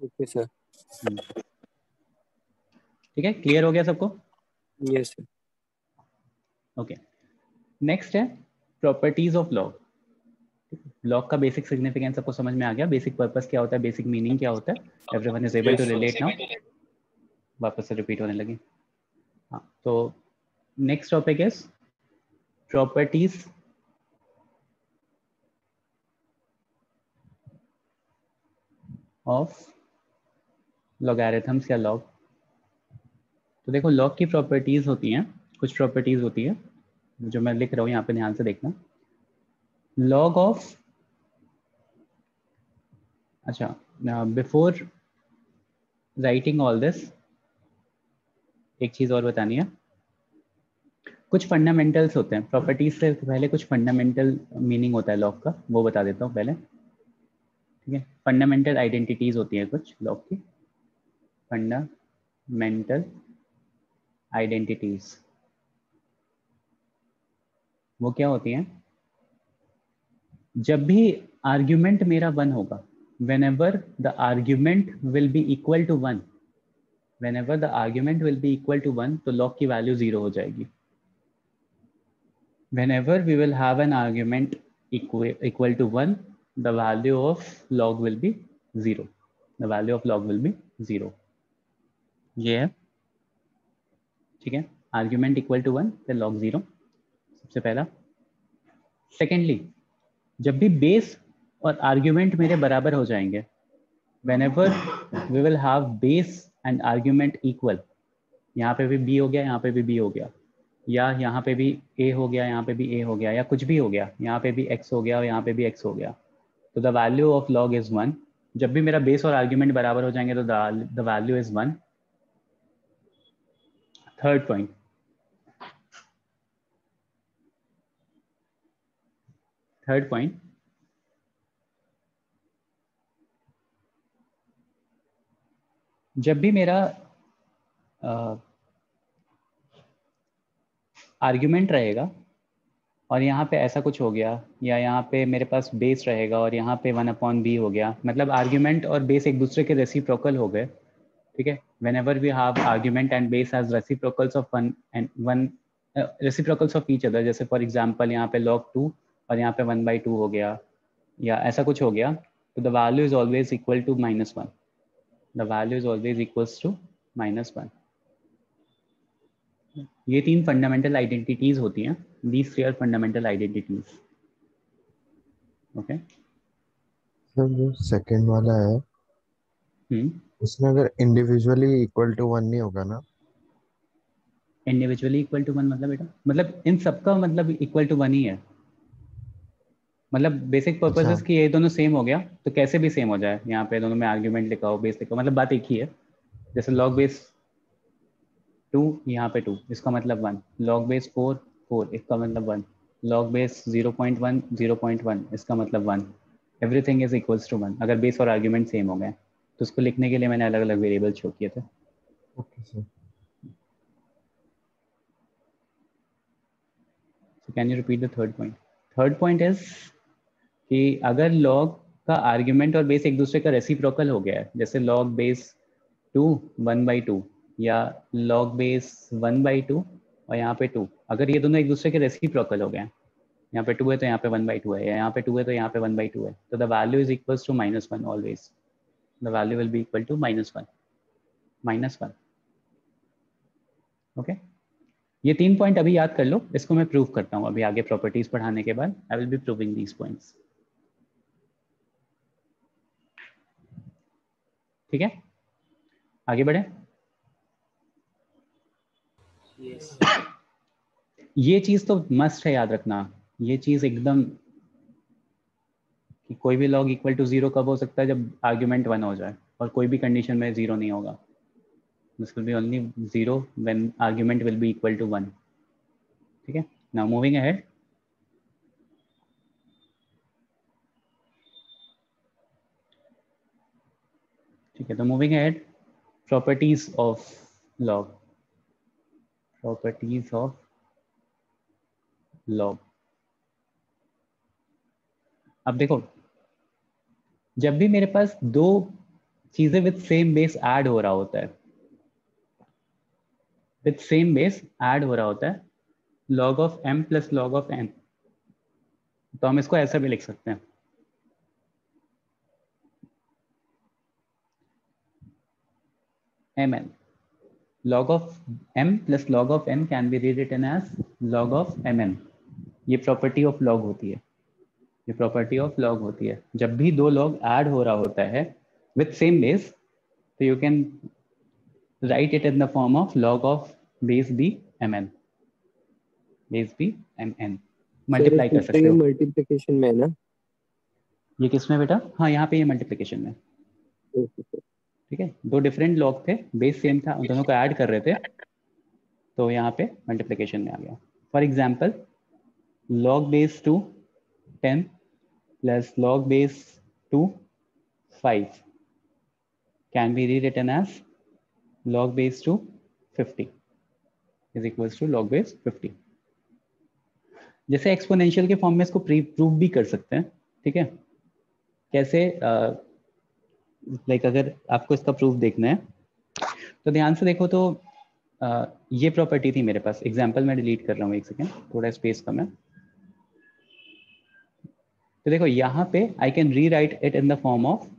Okay sir. ठीक है, क्लियर हो गया सबको? Yes sir. ओके, नेक्स्ट है प्रॉपर्टीज ऑफ लॉग। लॉग का बेसिक सिग्निफिकेंस सबको समझ में आ गया, बेसिक पर्पस क्या होता है, बेसिक मीनिंग क्या होता है। Everyone is able to relate now? वापस से रिपीट होने लगी। हाँ, तो next topic is properties of logarithms या लॉग। तो देखो लॉग की प्रॉपर्टीज होती हैं, कुछ प्रॉपर्टीज होती है जो मैं लिख रहा हूँ यहाँ पे, ध्यान से देखना। लॉग ऑफ, अच्छा बिफोर राइटिंग ऑल दिस एक चीज और बतानी है। कुछ फंडामेंटल्स होते हैं प्रॉपर्टीज से पहले, कुछ फंडामेंटल मीनिंग होता है लॉग का, वो बता देता हूँ पहले। ठीक है, फंडामेंटल आइडेंटिटीज होती है कुछ लॉग की, फंडामेंटल आइडेंटिटीज। वो क्या होती हैं? जब भी आर्ग्यूमेंट मेरा 1 होगा, whenever the argument will be equal to 1, whenever the argument will be equal to 1, तो log की वैल्यू 0 हो जाएगी। Whenever we will have an argument equal to 1, the value of log will be 0, the value of log will be 0। ये है, ठीक है, आर्ग्यूमेंट इक्वल टू 1 तो log 0 सबसे पहला। सेकेंडली, जब भी बेस और आर्ग्यूमेंट मेरे बराबर हो जाएंगे, whenever we will have base and argument equal, यहाँ पे भी b हो गया, यहाँ पे भी b हो गया, या यहाँ पे भी a हो गया, यहाँ पे भी a हो गया, या कुछ भी हो गया, यहाँ पे भी x हो गया और यहाँ पे भी x हो गया, तो the value of log is 1। जब भी मेरा बेस और आर्ग्यूमेंट बराबर हो जाएंगे तो the value is 1। Third point, जब भी मेरा आर्ग्यूमेंट रहेगा और यहाँ पे ऐसा कुछ हो गया, या यहाँ पे मेरे पास बेस रहेगा और यहाँ पे 1/b हो गया, मतलब आर्ग्यूमेंट और बेस एक दूसरे के रेसिप्रोकल हो गए। ठीक है, whenever we have argument and base as reciprocals of one reciprocals of each other, जैसे फॉर एग्जांपल यहाँ पे log 2 और यहाँ पे 1/2 हो गया, या ऐसा कुछ हो गया, तो the value is always equal to -1, the value is always equals to -1। ये 3 फंडामेंटल आइडेंटिटीज होती हैं, these 3 are fundamental identities. Okay, sir जो सेकंड वाला है उसमें अगर इंडिविजुअली इक्वल टू 1 नहीं होगा ना? इंडिविजुअली इक्वल टू 1 मतलब बेटा, मतलब इन सबका मतलब इक्वल टू 1 ही है। मतलब बेसिक पर्पसेस अच्छा। की ये दोनों सेम हो गया तो कैसे भी सेम हो जाए, यहाँ पे दोनों में आर्ग्यूमेंट लिखा हो, बेस लिखा हो, मतलब बात एक ही है। जैसे log बेस 2 यहाँ पे 2, इसका मतलब 1, log बेस 4 4, इसका मतलब 1, log बेस 0.1 0.1, इसका मतलब 1। एवरीथिंग इज इक्वल्स टू 1 अगर बेस और आर्ग्यूमेंट सेम हो गए। तो उसको लिखने के लिए मैंने अलग अलग वेरिएबल शो किए थे। Okay sir. Can you repeat the third point? Third point is कि अगर लॉग का आर्ग्यूमेंट और बेस एक दूसरे का रेसिप्रोकल हो गया है, जैसे लॉग बेस 2 1/2 या लॉग बेस 1/2 और यहाँ पे 2, अगर ये दोनों एक दूसरे के रेसिप्रोकल हो गए हैं, यहाँ पे 2 है तो यहाँ पे 1/2 है, या यहाँ पे 2 है तो यहाँ पे 1/2 है, तो the value is equals to -1 always. The value will be equal to -1. Okay, ये 3 पॉइंट अभी याद कर लो, इसको मैं प्रूव करता हूँ अभी आगे प्रॉपर्टीज पढ़ाने के बाद. I will be proving these points. ठीक है, आगे बढ़े. ये चीज तो मस्ट है याद रखना, ये चीज एकदम, कि कोई भी लॉग इक्वल टू 0 कब हो सकता है? जब आर्ग्यूमेंट 1 हो जाए, और कोई भी कंडीशन में 0 नहीं होगा. This will be only 0 when argument will be equal to 1. ठीक है, नाउ मूविंग अहेड. ठीक है, तो moving ahead, properties of log. Properties of log. अब देखो, जब भी मेरे पास दो चीजें विद सेम बेस ऐड हो रहा होता है, विद सेम बेस ऐड हो रहा होता है, log of m plus log of n, तो हम इसको ऐसा भी लिख सकते हैं. mn, log of m plus log of n can be rewritten as log of mn. ये प्रॉपर्टी ऑफ लॉग होती है, ये प्रॉपर्टी ऑफ लॉग होती है. जब भी दो लॉग ऐड हो रहा होता है विथ सेम बेस, तो you can write it in the form of log of base b mn. Base b mn multiply कर सकते हो. मल्टीप्लिकेशन में है ना? ये किसमें बेटा? हाँ, यहाँ पे ये मल्टीप्लिकेशन में. ठीक है, दो डिफरेंट लॉग थे, बेस सेम था, उन दोनों को ऐड कर रहे थे, तो यहाँ पे मल्टीप्लिकेशन में आ गया. For example, log base 2 10 plus log base 2 5 can be rewritten as log base 2 50 is equals to log base 50. जैसे एक्सपोनेंशियल के फॉर्म में इसको प्रूव भी कर सकते हैं. ठीक है, कैसे? लाइक अगर आपको इसका प्रूफ देखना है तो ध्यान से देखो. तो ये प्रॉपर्टी थी मेरे पास. एग्जांपल मैं डिलीट कर रहा हूँ, एक सेकेंड, थोड़ा स्पेस कम है. तो देखो यहाँ पे I can rewrite it in the form of,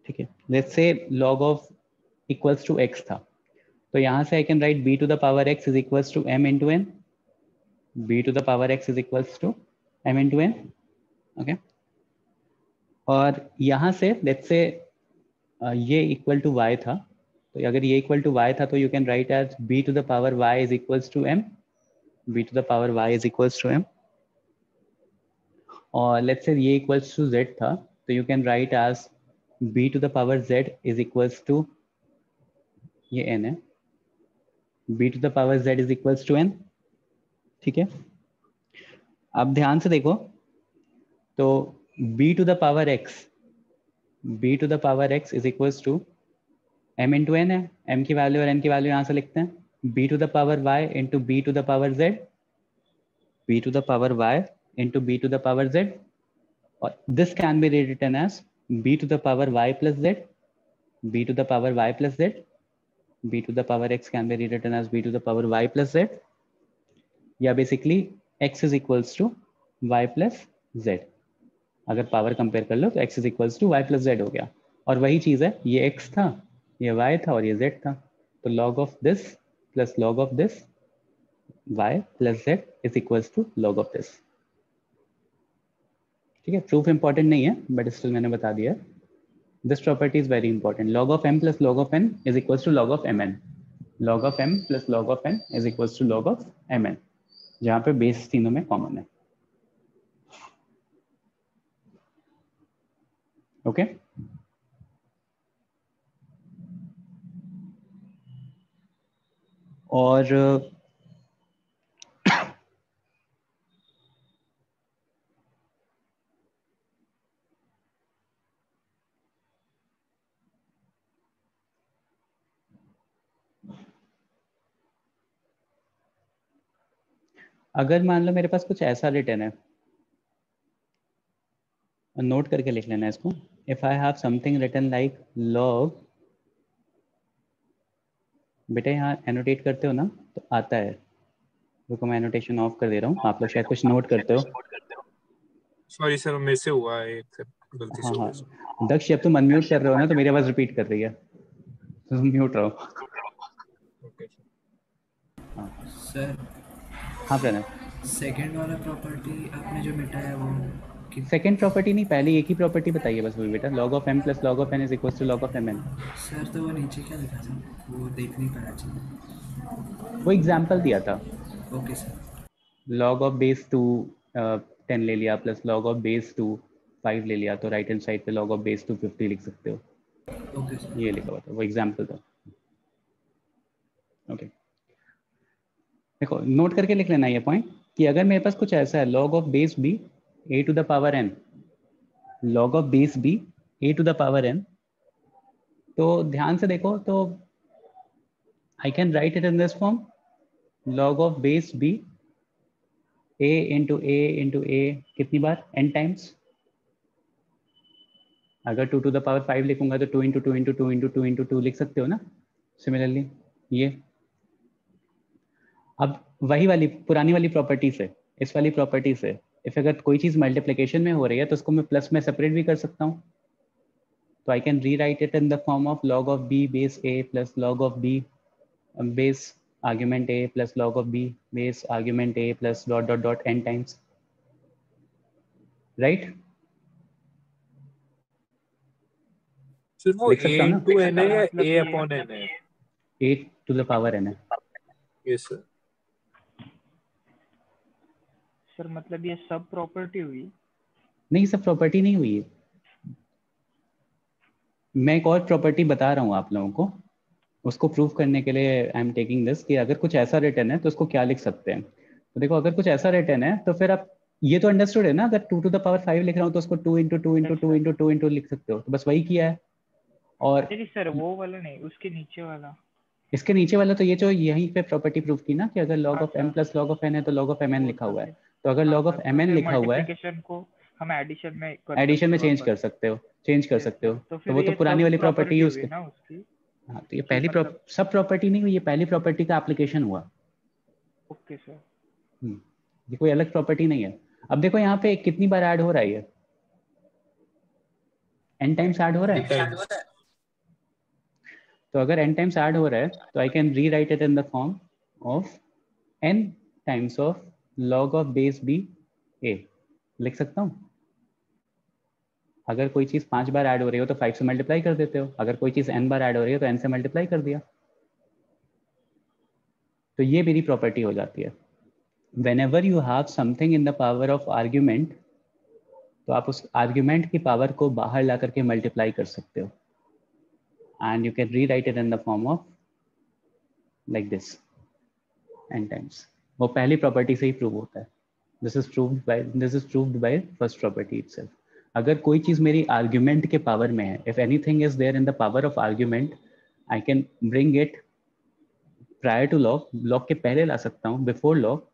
ठीक है, let's say log of equals to x था, तो यहाँ से I can write b to the power x is equals to m into n. b to the power x is equals to m into n. Okay, और यहाँ से लेट्स से ये इक्वल टू y था, तो अगर ये इक्वल टू y था तो you can write as b to the power y is equals to m. b to the power y is equals to m. और लेट्स से ये इक्वल्स टू z था, तो you can write as b to the power z is equals to, ये n है, b to the power z is equals to n. ठीक है, अब ध्यान से देखो, तो b to the power x, b to the power x is equals to m into n है, m की वैल्यू और n की वैल्यू यहाँ से लिखते हैं, b to the power y into b to the power z, b to the power y into b to the power z, और this can be written as b to the power y plus z, b to the power y plus z, b to the power x can be written as b to the power y plus z, या basically x is equals to y plus z. अगर पावर कंपेयर कर लो तो x is equals to y plus z हो गया. और वही चीज़ है, ये x था, ये y था और ये z था, तो log of this plus log of this y plus z is equals to log of this. ठीक है, प्रूफ इंपॉर्टेंट नहीं है बट स्टिल मैंने बता दिया. This property is very important. log of m plus log of n is equals to log of mn. log of m plus log of n is equals to log of mn, जहाँ पे बेस तीनों में कॉमन है. ओके, और अगर मान लो मेरे पास कुछ ऐसा रिटर्न है, नोट करके लिख लेना इसको। If I have something written like log, बेटा यहाँ एनोटेट करते हो ना तो आता है। रुको मैं एनोटेशन ऑफ कर दे रहा हूँ, आप लोग शायद कुछ नोट करते हो। सॉरी सर, मेरे से हुआ है एक सर, गलती से हाँ हो हाँ गया। दक्ष, जब तुम अनम्यूट कर रहे हो ना तो मेरी आवाज़ रिपीट कर रही है, तो तुम म्यूट रहो। Okay sir. हाँ सर हाँ प्रणव, सेकंड वाला प्रॉपर्टी आपने जो मिटाया वो सेकंड प्रॉपर्टी नहीं, पहले एक ही प्रॉपर्टी बताइए बस वही बेटा, log of m plus log of n is equals to log of mn। Sir तो वो नीचे क्या लिखा था, वो देख नहीं पाया चाहिए। वो एग्जाम्पल दिया था, okay sir. log of base 2 10 ले लिया प्लस log of base 2 5 ले लिया, तो राइट हैंड साइड पे log of base 2 50 लिख सकते हो। Okay sir. ये लिखा हुआ था, वो एग्जाम्पल था। ओके देखो नोट करके लिख लेना ये पॉइंट कि अगर मेरे पास कुछ ऐसा है log of base b a to the power n, log of base b a to the power n, तो ध्यान से देखो तो आई can write it in this form, log of base b a into a कितनी बार n टाइम्स। अगर 2 to the power 5 लिखूंगा तो 2 into 2 into 2 into 2 into 2 लिख सकते हो ना। सिमिलरली ये अब वही वाली पुरानी वाली प्रॉपर्टी से, इस वाली प्रॉपर्टी से इफ अगर कोई चीज़ मल्टीप्लिकेशन में हो रही है तो उसको मैं प्लस में सेपरेट भी कर सकता हूँ। तो आई can rewrite it in the form of log of b base a plus log of b base argument a plus log of b base argument a plus dot dot dot n times, right? Sir वो लिख a सकता हूँ ना, into n है या मतलब a ये upon n है? a to the power n है। Yes sir. सर मतलब ये सब प्रॉपर्टी हुई? नहीं सब प्रॉपर्टी नहीं हुई है, मैं एक और प्रॉपर्टी बता रहा हूँ आप लोगों को, उसको प्रूव करने के लिए आई एम टेकिंग दिस कि अगर कुछ ऐसा रिटर्न है तो उसको क्या लिख सकते हैं। तो देखो अगर कुछ ऐसा रिटर्न है तो फिर आप ये तो अंडरस्टूड है ना, अगर 2 to the power 5 लिख रहा हूँ तो उसको 2 into 2 into 2 into 2 into लिख सकते हो, तो बस वही किया है। और नहीं सर वो वाला नहीं, उसके नीचे वाला। इसके नीचे वाला तो ये जो यहीं पे प्रॉपर्टी प्रूव की ना कि अगर log of m अच्छा plus log of n है तो log of mn वो लिखा तो हुआ है, फिर तो अगर log of तो mn फिर लिखा हुआ है मल्टीप्लिकेशन को हम एडिशन में कर एडिशन सकते में हैं चेंज कर वापस। सकते हो, चेंज कर Yes, सकते हो। तो तो फिर वो तो ये पुरानी सब वाली प्रॉपर्टी प्रॉपर्टी यूज हुई कर, ना उसकी, हाँ तो ये कि पहली मतलब सब प्रॉपर्टी नहीं हुई, ये पहली प्रॉपर्टी का एप्लीकेशन हुआ। Okay sir. ये कोई अलग प्रॉपर्टी नहीं है। अब देखो यहाँ पे कितनी बार ऐड हो रहा है, ये n टाइम्स ऐड हो रहा है। तो अगर n टाइम्स ऐड हो रहा है तो आई can rewrite it in the form of n times of log of base b a लिख सकता हूँ। अगर कोई चीज़ 5 बार ऐड हो रही हो तो 5 से मल्टीप्लाई कर देते हो, अगर कोई चीज़ n बार ऐड हो रही है तो n से मल्टीप्लाई कर दिया, तो ये मेरी प्रॉपर्टी हो जाती है। Whenever you have something in the power of argument, तो आप उस आर्ग्यूमेंट की पावर को बाहर ला करके मल्टीप्लाई कर सकते हो, and you can rewrite it in the form of like this n times. वो पहली प्रॉपर्टी से ही प्रूव होता है। This is proved by first property itself. अगर कोई चीज़ मेरी आर्ग्यूमेंट के पावर में है, if anything is there in the power of argument, I can bring it prior to log, log के पहले ला सकता हूँ, बिफोर लॉग,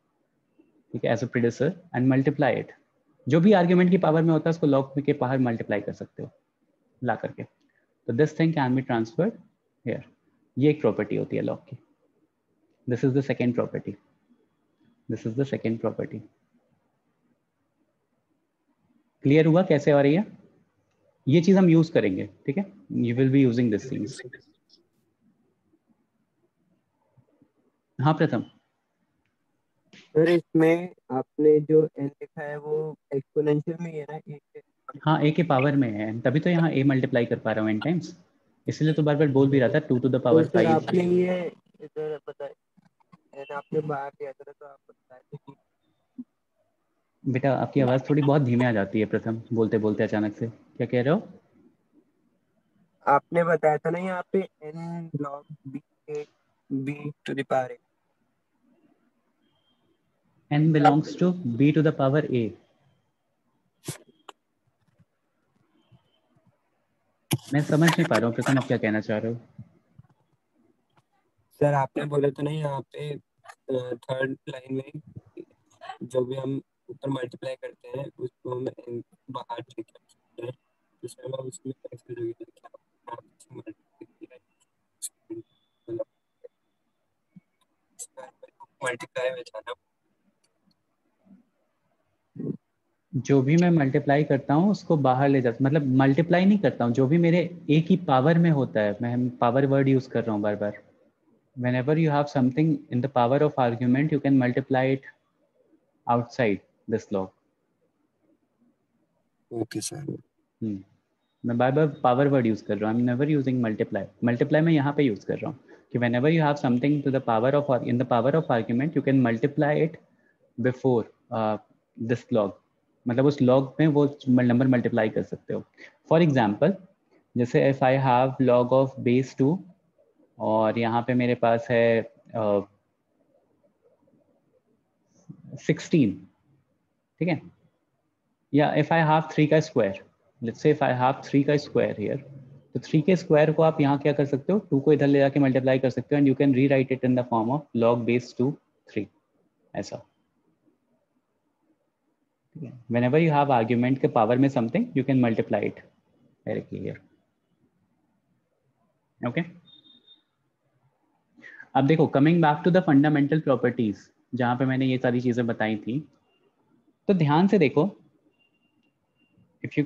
ठीक है, as a predecessor, and multiply it. जो भी आर्ग्यूमेंट की पावर में होता है उसको लॉग के बाहर मल्टीप्लाई कर सकते हो ला करके। तो this thing can be transferred here. ये एक प्रॉपर्टी होती है लॉग की। This is the second property, this is the second property. Clear हुआ कैसे हो रही है? ये चीज हम यूज करेंगे, ठीक है, you will be using this things. हाँ प्रथम। सर इसमें आपने जो n लिखा है वो एक्सपोनेंशियल में ही है ना, एक हाँ a के पावर में है, तभी तो यहाँ a मल्टीप्लाई कर पा रहा हूँ n टाइम्स, इसलिए तो बार बार बोल भी रहा था 2 to the तो power सर 5। आपने ये इधर बताया n आपने बाहर दिया था तो आप बताए थे कि बेटा आपकी आवाज़ थोड़ी बहुत धीमे आ जाती है प्रथम, बोलते बोलते अचानक से, क्या कह रहे हो? आपने बताया था ना यहाँ पे n log b to the power a। n belongs to b to the power a। मैं समझ नहीं पा रहा हूँ प्रथम आप क्या कहना चाह रहे हो। सर आपने बोला था ना यहाँ पे थर्ड लाइन में जो भी हम ऊपर मल्टीप्लाई करते हैं उसको हम बाहर लेके आते हैं, तो सर हम उसमें कैसे लगेगा कि आप मल्टीप्लाई में जाना। जो भी मैं मल्टीप्लाई करता हूँ उसको बाहर ले जाता, मतलब मल्टीप्लाई नहीं करता हूँ, जो भी मेरे ए की पावर में होता है, मैं पावर वर्ड यूज कर रहा हूँ बार बार। Whenever you have something in the power of argument, you can multiply it outside this log. Okay sir. मैं बार बार पावर वर्ड यूज कर रहा हूँ, I am never using multiply. Multiply मैं यहाँ पे यूज कर रहा हूँ कि whenever you have something to the power of in the power of argument, you can multiply it before this log. मतलब उस log में वो नंबर मल्टीप्लाई कर सकते हो। फॉर एग्जाम्पल जैसे if I have log of base 2 और यहाँ पे मेरे पास है 16, ठीक है, या if I have 3 का square, let's say if I have 3 का स्क्वायर here, तो 3 के स्क्वायर को आप यहाँ क्या कर सकते हो, 2 को इधर ले जाके मल्टीप्लाई कर सकते हो and you can rewrite it in the form of log base 2 3 ऐसा। Whenever you have argument के पावर में something, you can multiply it directly here. Okay? अब देखो coming back to the fundamental properties जहाँ पे मैंने ये सारी चीजें बताई थी, तो ध्यान से देखो, if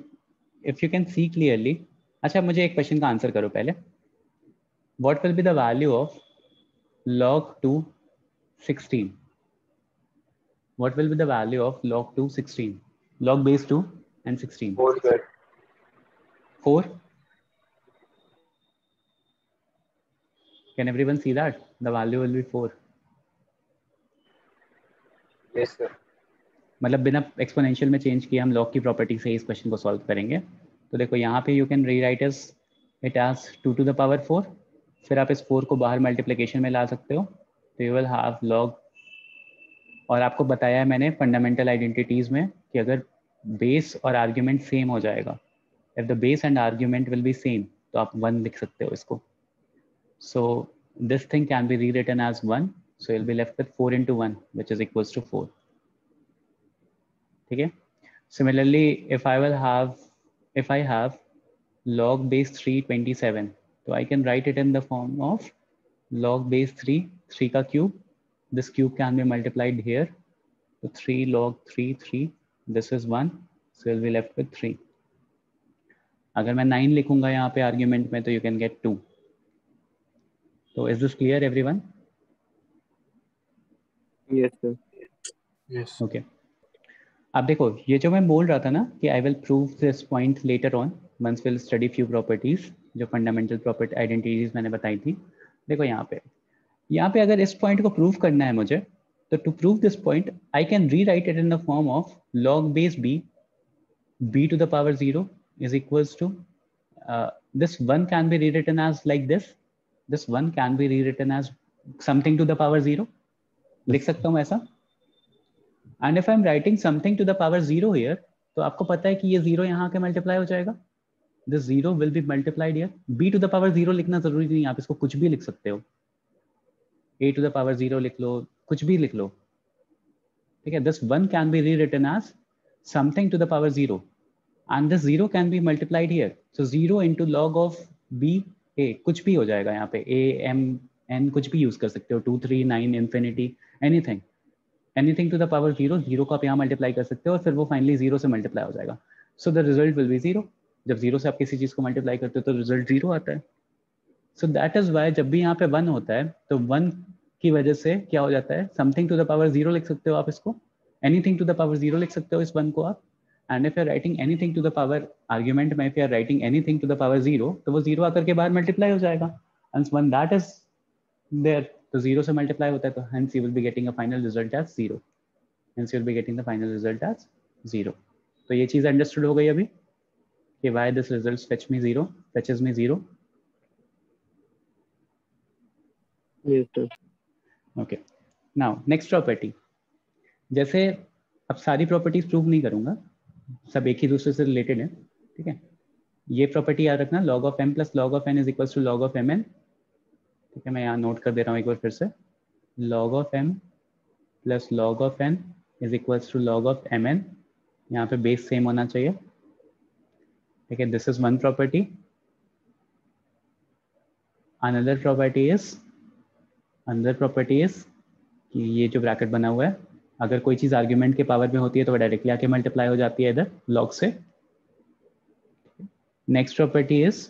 you can see clearly. अच्छा मुझे एक क्वेश्चन का आंसर करो पहले, what will be the value of log 2 16? What will be the value of log 2 16? Log base 2 and 16. 4 sir. 4. Can everyone see that? The value will be 4. Yes sir. मतलब बिना एक्सपोनेंशियल में चेंज किए हम लॉग की प्रॉपर्टी से इस क्वेश्चन को सॉल्व करेंगे। तो देखो यहाँ पे you can rewrite it as 2 to the power 4, फिर आप इस 4 को बाहर मल्टीप्लिकेशन में ला सकते हो, तो यू विल हैव लॉग। और आपको बताया है मैंने फंडामेंटल आइडेंटिटीज में कि अगर बेस और आर्ग्यूमेंट सेम हो जाएगा, if the base and argument will be same, तो आप 1 लिख सकते हो इसको। So this thing can be rewritten as 1, so will be left with 4 into 1 which is equals to 4. ठीक है। Similarly if I have log base 3 27, तो आई can write it in the form of log base 3 का cube, this cube can be multiplied here, so 3 log 3 this is 1, so we'll be left with 3. अगर मैं 9 लिखूंगा यहाँ पे आर्ग्यूमेंट में, तो you can get 2. So is this clear everyone? Yes sir. Yes. Okay. अब देखो ये जो मैं बोल रहा था ना कि I will prove this point later on once will study few properties, जो फंडामेंटल प्रॉपर्टी आइडेंटिटीज मैंने बताई थी। देखो यहाँ पे अगर इस पॉइंट को प्रूव करना है मुझे, तो to prove this point I can rewrite it in the form of log base b to the power 0 is equals to this 1 can be rewritten as like this 1 can be rewritten as something to the power 0, लिख सकता हूँ ऐसा। And if I am writing something to the power 0 here, तो आपको पता है कि ये 0 यहाँ के मल्टीप्लाई हो जाएगा, this 0 will be multiplied here. b to the power 0 लिखना जरूरी नहीं, आप इसको कुछ भी लिख सकते हो, a टू द पावर 0 लिख लो, कुछ भी लिख लो, ठीक है। This 1 can be rewritten as something to the power 0 and this 0 can be multiplied here, so 0 into log of b a, कुछ भी हो जाएगा यहाँ पे, a m n कुछ भी यूज कर सकते हो, 2 3 9 infinity anything to the power 0 को आप यहाँ मल्टीप्लाई कर सकते हो और फिर वो फाइनली 0 से मल्टीप्लाई हो जाएगा। So the result will be 0। जब 0 से आप किसी चीज को मल्टीप्लाई करते हो तो रिजल्ट 0 आता है। सो दैट इज वाई जब भी यहाँ पे 1 होता है, तो 1 की वजह से क्या हो जाता है, समथिंग टू द पावर 0 लिख सकते हो आप इसको, एनीथिंग टू द पावर 0 लिख सकते हो इस 1 को आप। And if you are writing anything to the power argument में, if you are writing anything to the power 0, तो वो 0 आकर के बाहर मल्टीप्लाई हो जाएगा। And one that is there, तो 0 से मल्टीप्लाई होता है, तो hence you will be getting a final result as 0. Hence you will be getting the final result as 0. तो ये चीज अंडरस्टूड हो गई अभी कि why this result fetches me 0. Yes sir. Okay. Now next property, जैसे अब सारी प्रॉपर्टीज प्रूव नहीं करूंगा, सब एक ही दूसरे से रिलेटेड है, ठीक है। ये प्रॉपर्टी याद रखना, log of m plus log of n is equals to log of mn, ठीक है। मैं यहाँ नोट कर दे रहा हूँ एक बार फिर से, log of m plus log of n is equals to log of mn, यहाँ पे बेस सेम होना चाहिए, ठीक है। This is one property. Another property is कि ये जो ब्रैकेट बना हुआ है, अगर कोई चीज़ आर्ग्यूमेंट के पावर में होती है तो वो डायरेक्टली आके मल्टीप्लाई हो जाती है इधर लॉग से। Next property is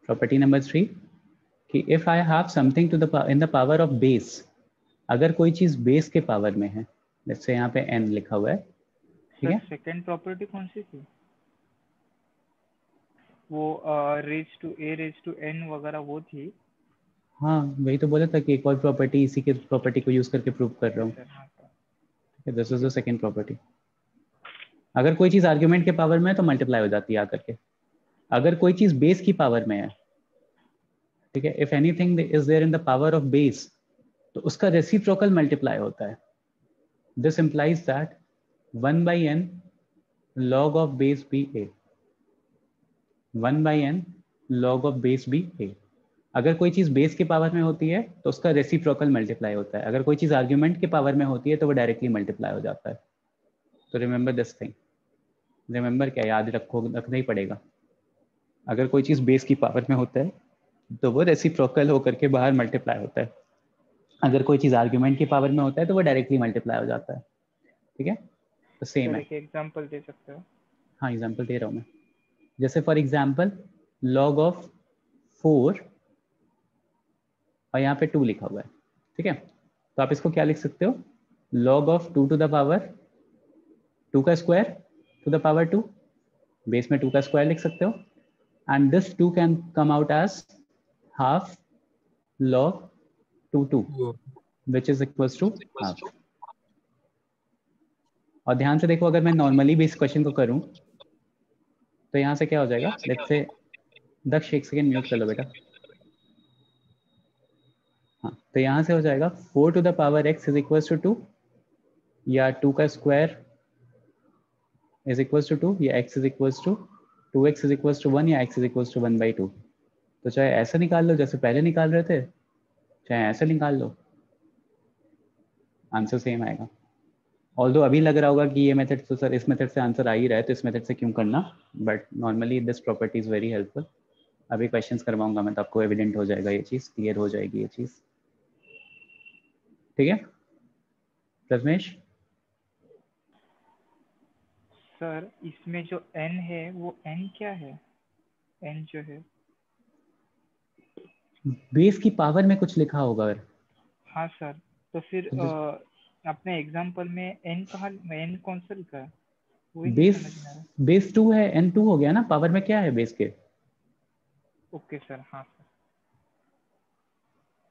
property number 3 कि if I have something to the in the power of base, अगर कोई चीज बेस के पावर में है, जैसे यहाँ पे n लिखा हुआ है, ठीक है। सेकंड प्रॉपर्टी कौन सी थी? वो रेज टू n वगैरह वो थी। हाँ वही तो बोला था कि एक और प्रॉपर्टी इसी के प्रॉपर्टी को यूज करके प्रूव कर रहा हूँ, ठीक है। This is the second property. अगर कोई चीज आर्ग्यूमेंट के पावर में है तो मल्टीप्लाई हो जाती है आकर के। अगर कोई चीज बेस की पावर में है, ठीक है, if anything is there in the power of base, तो उसका रेसिप्रोकल मल्टीप्लाई होता है। This implies that 1/n log of base be a, 1/n log of base be a। अगर कोई चीज बेस के पावर में होती है तो उसका रेसिप्रोकल मल्टीप्लाई होता है, अगर कोई चीज आर्ग्यूमेंट के पावर में होती है तो वो डायरेक्टली मल्टीप्लाई हो जाता है। तो रिमेंबर दिस थिंग, रिमेंबर क्या, याद रखना ही पड़ेगा। अगर कोई चीज बेस की पावर में होता है तो वो रेसिप्रोकल होकर के बाहर मल्टीप्लाई होता है, अगर कोई चीज आर्ग्यूमेंट की पावर में होता है तो वो डायरेक्टली मल्टीप्लाई हो जाता है, ठीक है। तो सेम है। एक एग्जांपल दे सकते हो? हाँ एग्जांपल दे रहा हूँ मैं। जैसे फॉर एग्जांपल log ऑफ 4 और यहाँ पे 2 लिखा हुआ है, ठीक है। तो आप इसको क्या लिख सकते हो, log of 2 to the power 2 का square to the power 2, base में 2 का स्क्वायर लिख सकते हो, and this 2 can come out as half log 2 which is equals to half. और ध्यान से देखो, अगर मैं नॉर्मली भी इस क्वेश्चन को करूं तो यहाँ से क्या हो जाएगा, लेट्स से दक्ष एक सेकेंड म्यूट कर लो बेटा। हाँ तो यहाँ से हो जाएगा 4 to the power x is equals to 2, या 2 का स्क्वायर इज इक्वल्स टू 2, या x is equals to 2x is equals to 1, या x इज इक्वल्स टू 1/2। तो चाहे ऐसा निकाल लो जैसे पहले निकाल रहे थे, चाहे ऐसे निकाल लो, आंसर सेम आएगा। ऑल्दो अभी लग रहा होगा कि ये मेथड तो सर इस मेथड से आंसर आ ही रहा है तो इस मेथड से क्यों करना, but normally this property is very helpful. अभी क्वेश्चंस करवाऊंगा मैं तो आपको एविडेंट हो जाएगा, ये चीज़ क्लियर हो जाएगी, ये चीज़, ठीक है। प्रथमेश सर इसमें जो n है वो n क्या है? n जो है बेस की पावर में कुछ लिखा होगा। हाँ सर, तो फिर अपने एग्जांपल में n कहाँ, n कौन सा लिखा है? वही नहीं समझ में आ रहा। बेस 2 है, n 2 हो गया ना, पावर में क्या है बेस के। ओके सर, हाँ सर,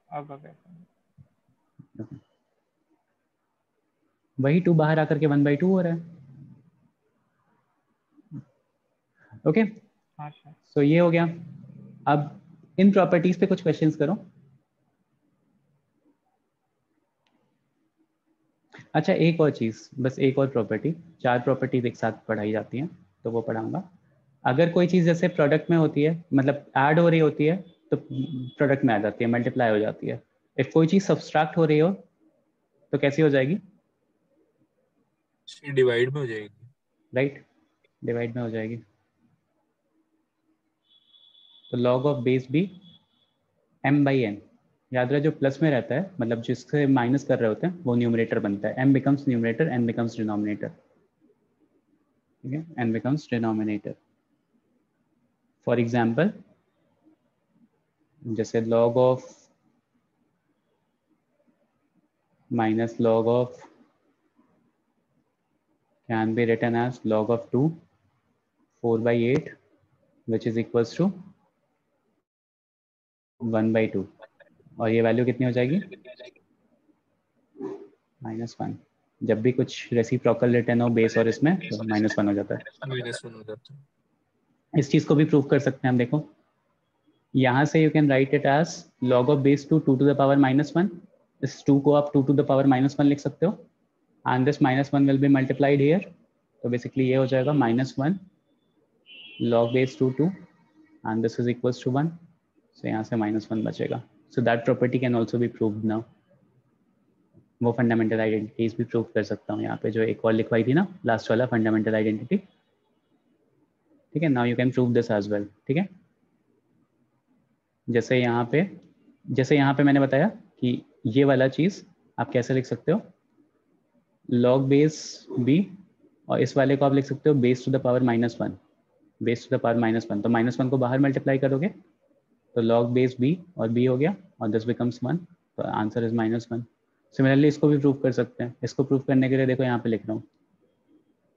अब आ गया। वही 2 बाहर आकर के 1/2 हो रहा है, ओके। हाँ सर। सो ये हो गया। अब इन प्रॉपर्टीज पे कुछ क्वेश्चंस करो। अच्छा एक और चीज, बस एक और प्रॉपर्टी, 4 प्रॉपर्टीज एक साथ पढ़ाई जाती हैं तो वो पढ़ाऊंगा। अगर कोई चीज जैसे प्रोडक्ट में होती है, मतलब ऐड हो रही होती है तो प्रोडक्ट में आ जाती है, मल्टीप्लाई हो जाती है। इफ कोई चीज सब्सट्रैक्ट हो रही हो तो कैसी हो जाएगी, डिवाइड में हो जाएगी, राइट, डिवाइड में हो जाएगी। तो log ऑफ बेस भी m/n, याद रहे जो प्लस में रहता है, मतलब जिससे माइनस कर रहे होते हैं वो न्यूमरेटर बनता है, m becomes numerator, n becomes denominator, ठीक है, n becomes denominator. For example जैसे log of minus log of can be written as log of 2 4/8 which is equals to 1/2, और ये वैल्यू कितनी हो जाएगी, -1। जब भी कुछ रेसिप्रोकल रिटर्न हो बेस और इसमें तो -1 हो जाता है, -1 हो जाता है। इस चीज को भी प्रूव कर सकते हैं हम। देखो यहाँ से you can write it as log of base 2 2 to the power -1, इस 2 को आप 2 टू द पावर -1 लिख सकते हो, and this -1 will be multiplied here. तो बेसिकली ये हो जाएगा -1 log base 2 and this is equals to 1, so यहाँ से -1 बचेगा। So that property can also be proved now, वो फंडामेंटल आइडेंटिटीज भी प्रूव कर सकता हूँ यहाँ पे, जो एक और लिखवाई थी ना लास्ट वाला फंडामेंटल आइडेंटिटी। ठीक है, now you can prove this as well. ठीक है, जैसे यहाँ पे मैंने बताया कि ये वाला चीज़ आप कैसे लिख सकते हो, लॉग बेस बी, और इस वाले को आप लिख सकते हो base to the power -1, base to the power -1। तो -1 को बाहर मल्टीप्लाई करोगे तो लॉग बेस बी और बी हो गया और दिस बिकम्स 1, तो आंसर इज -1। सिमिलरली इसको भी प्रूव कर सकते हैं। इसको प्रूव करने के लिए देखो यहाँ पे लिख रहा हूँ,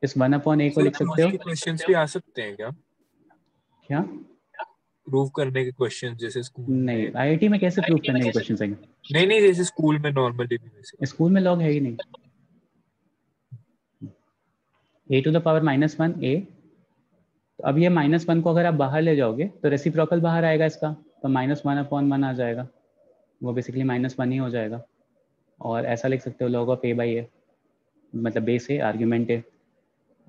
इस 1/a को सर लिख सकते हो। के क्वेश्चंस भी आ सकते हैं क्या, क्या? प्रूव करने के क्वेश्चंस जैसे स्कूल नहीं, में? आईआईटी में कैसे प्रूव करने के क्वेश्चन आएंगे? नहीं नहीं, जैसे स्कूल में नॉर्मली भी वैसे। स्कूल में लॉग है ही नहीं। a to the power -1 a, तो अब ये -1 को अगर आप बाहर ले जाओगे तो रेसिप्रोकल बाहर आएगा इसका, तो -1/1 आ जाएगा, वो बेसिकली -1 ही हो जाएगा। और ऐसा लिख सकते हो लॉग ऑफ a/a, मतलब बेस है आर्ग्यूमेंट है,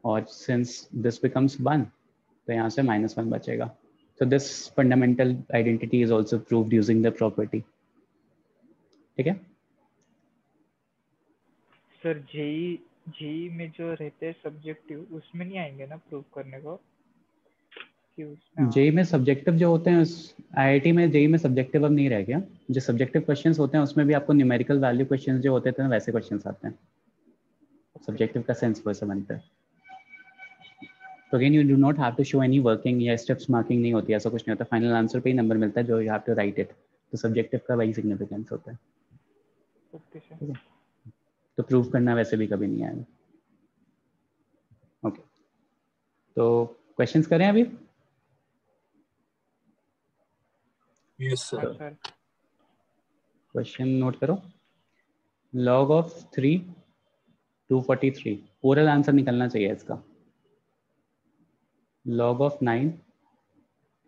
और सिंस दिस बिकम्स 1 तो यहाँ से -1 बचेगा। So this fundamental identity is also proved using the property. ठीक है? सर जेई में जो रहते हैं सब्जेक्टिव, उसमें नहीं आएंगे ना प्रूव करने को कि उसमें? जेई में सब्जेक्टिव जो होते हैं, आईआईटी में जेई में सब्जेक्टिव अब नहीं रह गया। जो सब्जेक्टिव क्वेश्चंस होते हैं उसमें भी आपको न्यूमेरिकल वैल्यू क्वेश्चंस जो होते थे ना, वैसे क्वेश्चंस आते हैं। सब्जेक्टिव का सेंस वैसे बनता है। तो again you do not have to show any working या स्टेप्स मार्किंग नहीं होती, ऐसा कुछ नहीं होता। फाइनल आंसर पे ही नंबर मिलता है जो you have to write it. तो सब्जेक्टिव का वही सिग्निफिकेंस होता है। ठीक है, तो प्रूव करना वैसे भी कभी नहीं आएगा। ओके, तो क्वेश्चंस करें अभी? Yes sir. क्वेश्चन नोट करो। लॉग ऑफ 3 243, ओरल आंसर निकलना चाहिए इसका। Log of 9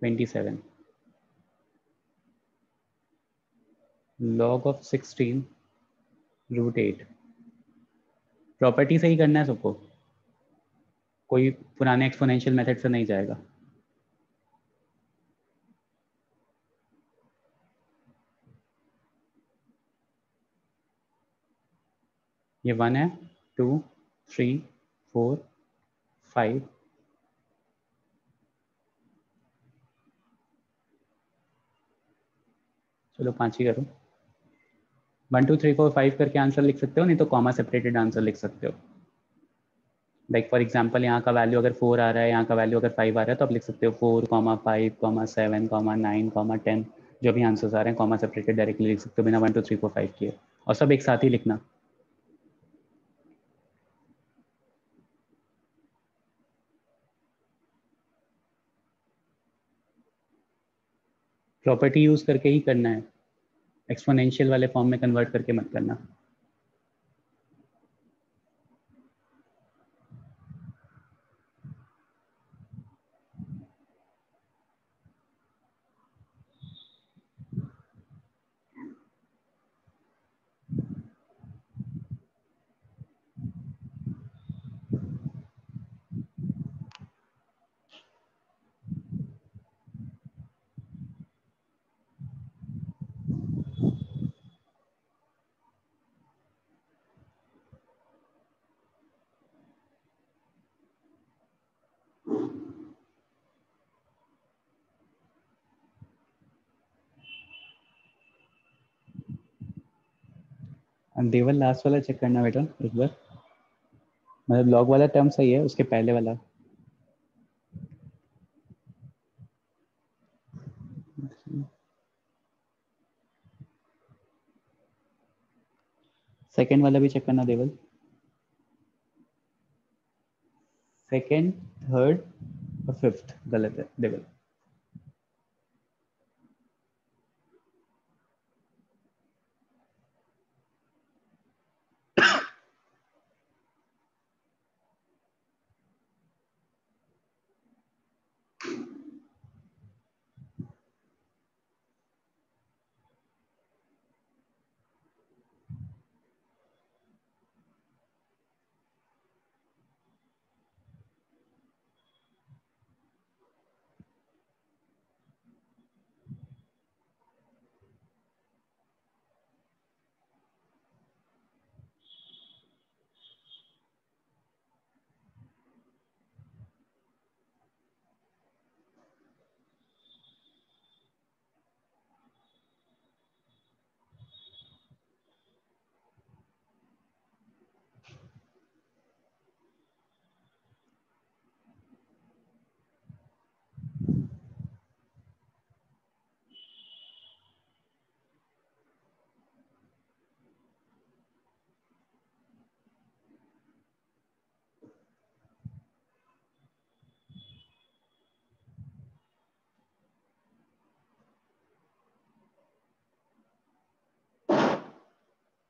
27, log of 16 √8। Property से ही करना है सबको, कोई पुराने एक्सपोनेंशियल मेथड से नहीं जाएगा। ये 1 है, 2 3 4 5, चलो 5 ही करो। 1 2 3 4 5 करके आंसर लिख सकते हो, नहीं तो कॉमा सेपरेटेड आंसर लिख सकते हो। लाइक फॉर एग्जांपल यहाँ का वैल्यू अगर 4 आ रहा है, यहाँ का वैल्यू अगर 5 आ रहा है, तो आप लिख सकते हो 4, 5, 7, 9, 10, जो भी आंसर्स आ रहे हैं कॉमा सेपरेटेड डायरेक्टली लिख सकते हो बिना 1 2 3 4 5 किए, और सब एक साथ ही लिखना। प्रॉपर्टी यूज करके ही करना है, एक्सपोनेंशियल वाले फॉर्म में कन्वर्ट करके मत करना। देवल लास्ट वाला चेक करना बेटा एक बार, मतलब लॉग वाला टर्म सही है, उसके पहले वाला। सेकेंड वाला भी चेक करना देवल। सेकेंड, थर्ड और फिफ्थ गलत है देवल।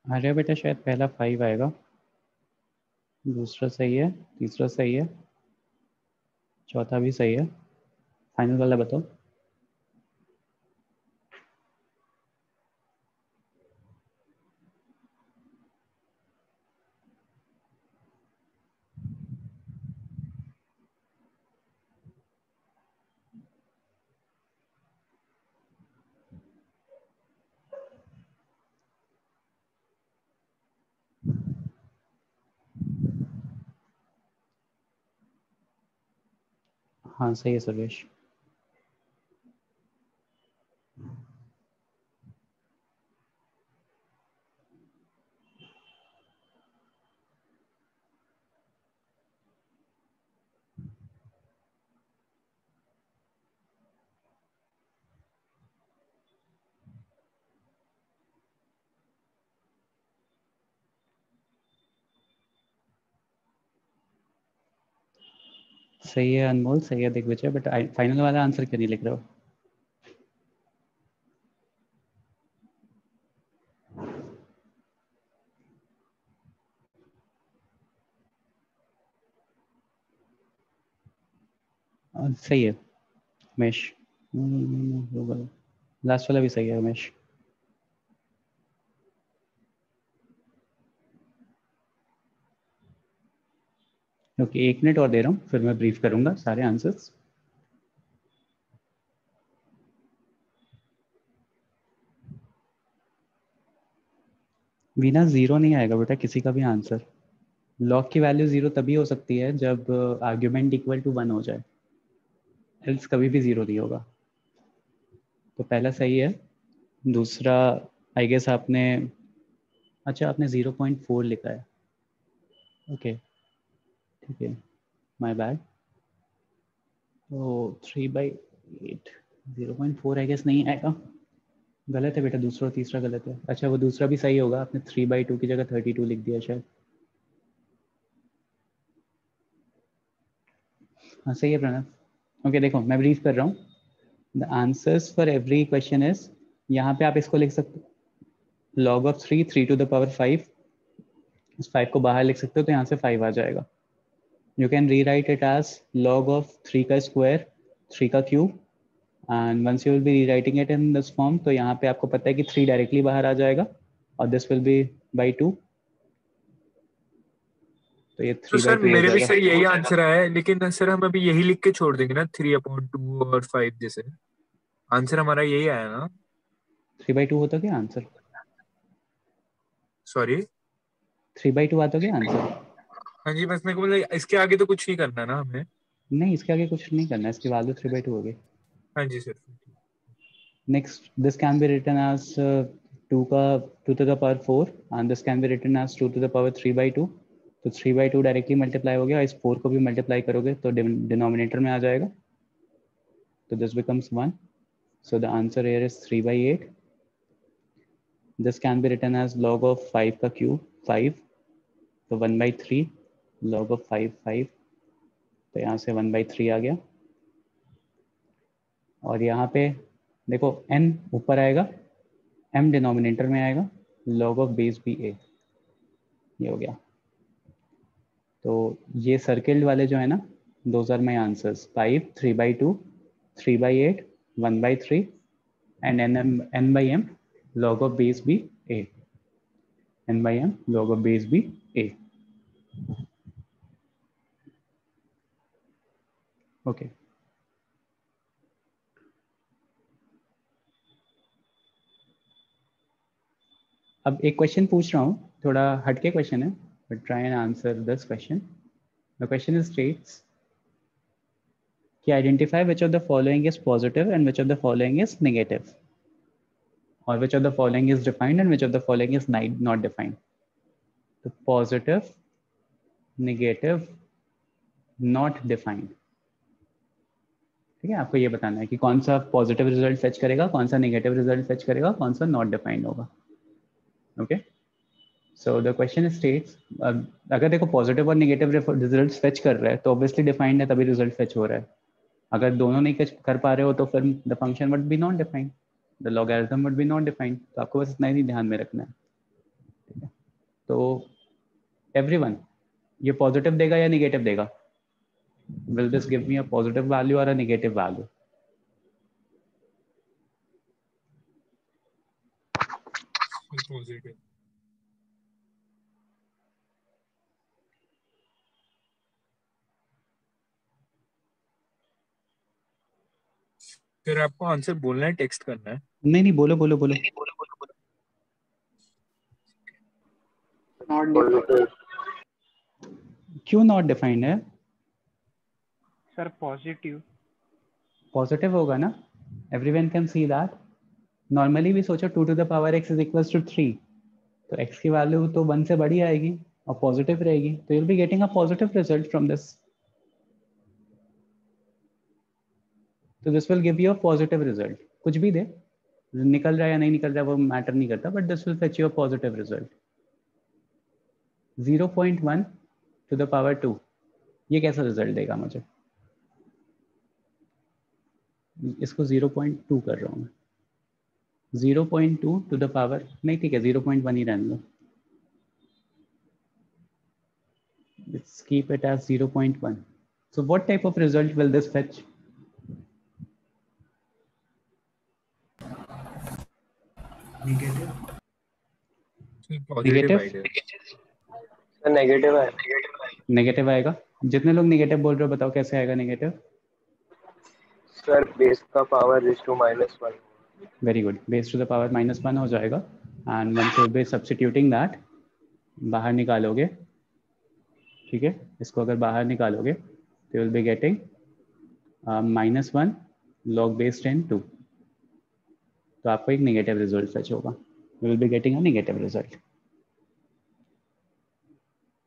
अरे बेटा शायद पहला 5 आएगा, दूसरा सही है, तीसरा सही है, चौथा भी सही है, फाइनल वाला बताओ। हाँ सही है सर्वेश। सही है अनमोल, सही है दिग्विजय, बट फाइनल वाला आंसर क्यों नहीं लिख रहे हो? सही है उमेश, लास्ट वाला भी सही है उमेश। ओके 1 मिनट और दे रहा हूँ, फिर मैं ब्रीफ करूंगा सारे आंसर्स। बिना 0 नहीं आएगा बेटा किसी का भी आंसर। लॉग की वैल्यू 0 तभी हो सकती है जब आर्ग्यूमेंट इक्वल टू 1 हो जाए, एल्स कभी भी 0 नहीं होगा। तो पहला सही है, दूसरा आई गेस आपने, अच्छा आपने 0.4 लिखा है, ओके ठीक है, माय बैड। तो 3/8 0.4 आई गेस नहीं आएगा, गलत है बेटा, दूसरा और तीसरा गलत है। अच्छा वो दूसरा भी सही होगा, आपने 3/2 की जगह 32 लिख दिया शायद। हाँ सही है प्रणव। ओके देखो मैं ब्रीफ कर रहा हूँ, the answers for every question is, यहाँ पे आप इसको लिख सकते हो log of 3 3 to the power 5, इस 5 को बाहर लिख सकते हो तो यहाँ से 5 आ जाएगा। You can rewrite it as log of 3 का स्क्वायर 3 का cube, and once you will be rewriting it in this form, तो यहाँ पे आपको पता है कि 3 डायरेक्टली बाहर आ जाएगा और दिस विल बी बाई 2, तो ये तो 3/2 सर हो मेरे भी जाएगा। सर यही आंसर आया है, लेकिन सर हम अभी यही लिख के छोड़ देंगे ना 3/2 और 5 जैसे, आंसर हमारा यही आया ना। 3/2 होता क्या आंसर? सॉरी 3/2 आता क्या आंसर? हाँ जी, बस मेरे को मतलब इसके आगे तो कुछ नहीं करना ना हमें। नहीं इसके आगे कुछ नहीं करना है, इसकी वैल्यू 3/2 होगी। हाँ जी sir. Next, this can be written as 2 to the power 4 and this can be written as 2 to the power 3/2. तो 3/2 डायरेक्टली मल्टीप्लाई हो गया, इस 4 को भी मल्टीप्लाई करोगे तो डिनोमिनेटर में आ जाएगा, तो this becomes 1, so the answer here is 3/8. This can be written as log of 5 का क्यूब 5, तो 1/3 log of 5 5, तो यहाँ से 1/3 आ गया। और यहाँ पे देखो n ऊपर आएगा, m डिनोमिनेटर में आएगा, log ऑफ बेस भी a, ये हो गया। तो ये सर्किल्ड वाले जो है ना, those are my answers, 5 3/2 3/8 1/3 and n by m log of base b a, n by m log of base b a, okay. अब एक क्वेश्चन पूछ रहा हूँ, थोड़ा हटके क्वेश्चन है, but try and answer this question. The question is states कि identify which of the following is positive and which of the following is negative, or which of the following is defined and which of the following is not defined. तो positive, negative, not defined, ठीक है। आपको ये बताना है कि कौन सा पॉजिटिव रिजल्ट फेच करेगा, कौन सा नेगेटिव रिजल्ट फेच करेगा, कौन सा नॉट डिफाइंड होगा, okay. So the question states, अगर देखो पॉजिटिव और नेगेटिव रिजल्ट फेच कर रहा है तो ऑब्वियसली डिफाइंड है, तभी रिजल्ट फेच हो रहा है। अगर दोनों नहीं कर पा रहे हो तो फिर the function would be not defined, the logarithm would be not defined. तो आपको बस इतना ही ध्यान में रखना है, तो एवरीवन ये पॉजिटिव देगा या निगेटिव देगा? Will this give me a positive value और अ नेगेटिव वैल्यू? पॉजिटिव। फिर आपको आंसर बोलना है, टेक्स्ट करना है? नहीं बोलो बोलो बोलो। क्यों नॉट डिफाइंड है? Sir positive. पॉजिटिव होगा ना, everyone can see that. Normally भी सोचो 2 to the power x is equals to 3, तो x की वैल्यू तो 1 से बड़ी आएगी और पॉजिटिव रहेगी, तो you'll be getting a positive result from this. तो this will give you a positive result. कुछ भी दे, निकल रहा है या नहीं निकल रहा है वो मैटर नहीं करता, but this will fetch you a positive result. 0.1 to the power 2, ये कैसा रिजल्ट देगा मुझे? इसको 0.2 कर रहा हूँ मैं। 0.2 to the power, नहीं ठीक है 0.1 ही रहने दो। Let's keep it as 0.1. So what type of result will this fetch? Negative. Negative है। नेगेटिव आएगा। जितने लोग नेगेटिव बोल रहे हो बताओ कैसे आएगा नेगेटिव? सर बेस का power is to -1। Very good, base to the power -1 हो जाएगा। And once you be substituting that, बाहर निकालोगे, ठीक है, इसको अगर बाहर निकालोगे तो will be getting -1 log base 10 2, तो आपको एक नेगेटिव रिजल्ट फेच होगा। You will be getting a negative result.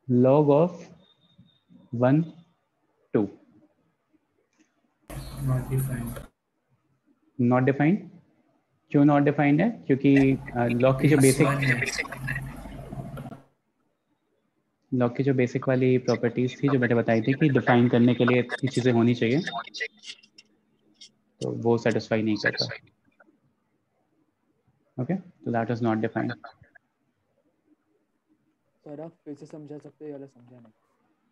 log of 1 2 not defined. Not defined. क्यों नॉट डिफाइंड है? क्योंकि लॉग की जो बेसिक वाली प्रॉपर्टीज थी जो मैंने बताई थी कि डिफाइन करने के लिए ये चीज़ें होनी चाहिए, तो वो सेटिस्फाई नहीं करता। ओके, तो that is not defined. Sir आप फिर से समझा सकते हो या समझा नहीं?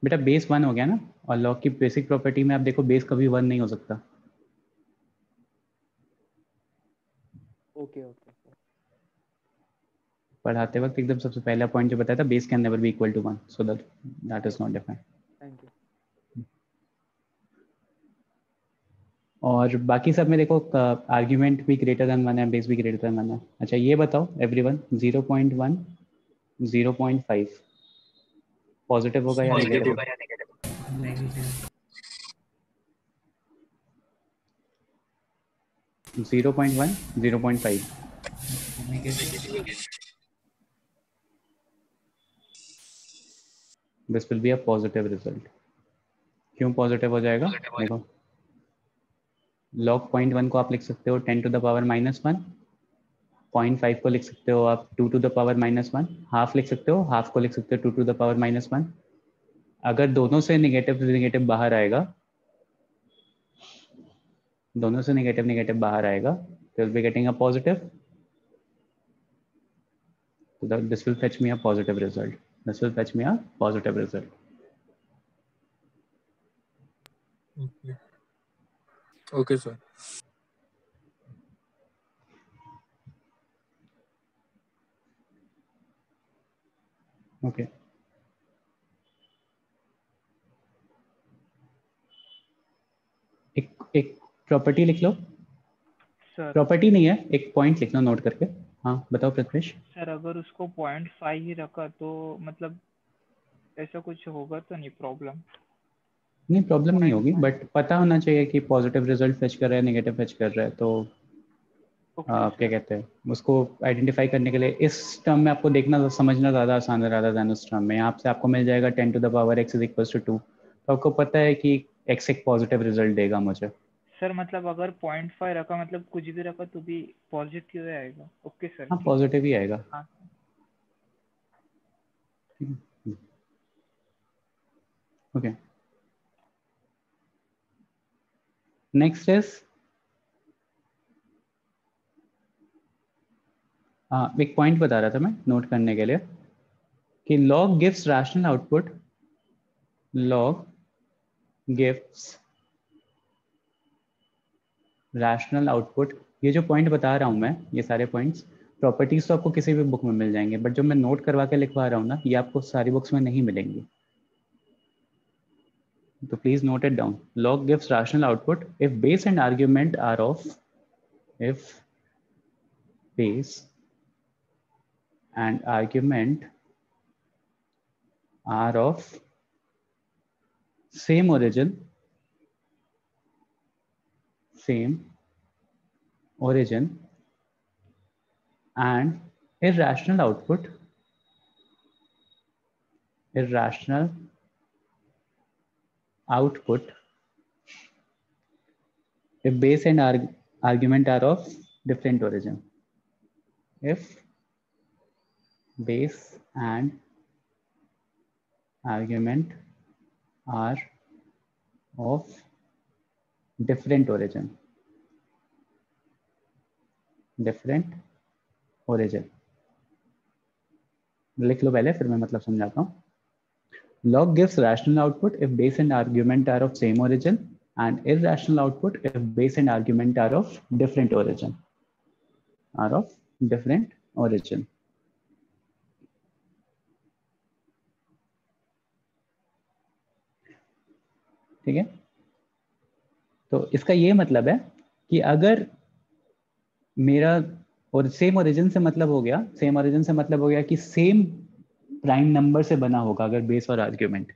बेटा बेस 1 हो गया ना, और लॉग की बेसिक प्रॉपर्टी में आप देखो बेस कभी 1 नहीं हो सकता। Okay okay. पढ़ाते वक्त एकदम सबसे पहला पॉइंट जो बताया था, base can never be equal to 1, so that is not defined. Thank you. और बाकी सब में देखो आर्ग्यूमेंट भी ग्रेटर देन 1 है, बेस भी ग्रेटर देन 1 है। अच्छा ये बताओ एवरीवन, 0.1 0.5 पॉजिटिव होगा या negative? Negative. 0.1 0.5 this will be a positive result. क्यों पॉजिटिव हो जाएगा? देखो log 0.1 को आप लिख सकते हो 10 to the power -1, 0.5 को लिख सकते हो आप 2 to the power -1, हाफ लिख सकते हो, हाफ को लिख सकते हो 2 to the power -1। अगर दोनों से नेगेटिव बाहर आएगा, दोनों से नेगेटिव बाहर आएगा, तो will be getting a positive, so this will fetch me a positive result. This will fetch me a positive result. Okay sir. Okay. एक प्रॉपर्टी लिख लो। प्रॉपर्टी नहीं है, एक पॉइंट लिख लो नोट करके। हाँ बताओ प्रथमेश। सर अगर उसको 0.5 ही रखा तो मतलब ऐसा कुछ होगा तो नहीं प्रॉब्लम? नहीं प्रॉब्लम नहीं होगी, बट पता होना चाहिए कि पॉजिटिव रिजल्ट फेच कर रहा है नेगेटिव फेच कर रहा है, तो क्या कहते हैं उसको आइडेंटिफाई करने के लिए इस टर्म में आपको देखना समझना ज़्यादा आसान है rather than उस टर्म में। यहाँ से आपको मिल जाएगा 10 to the power x is equals to 2, तो आपको पता है कि x एक पॉजिटिव रिजल्ट देगा मुझे। सर मतलब अगर 0.5 रखा मतलब कुछ भी रखा तो भी पॉजिटिव आएगा? Okay sir. हाँ पॉजिटिव ही आएगा। हाँ। ओके नेक्स्ट इज एक पॉइंट बता रहा था मैं नोट करने के लिए। कि log gives rational output, log gives rational output। ये जो पॉइंट बता रहा हूँ मैं, ये सारे पॉइंट्स, प्रॉपर्टीज तो आपको किसी भी बुक में मिल जाएंगे, बट जो मैं नोट करवा के लिखवा रहा हूँ ना, ये आपको सारी बुक्स में नहीं मिलेंगी, तो please note it down. log gives rational output if base and argument are of, if base and argument are of same origin, and irrational output, if base and argument are of different origin, if base and argument are of different origin, लिख लो पहले, फिर मैं मतलब समझाता हूँ। log gives rational output if base and argument are of same origin, and irrational output if base and argument are of different origin, ठीक है। तो इसका ये मतलब है कि अगर मेरा, और सेम ओरिजिन से मतलब हो गया, कि सेम प्राइम नंबर से बना होगा अगर बेस और आर्ग्यूमेंट,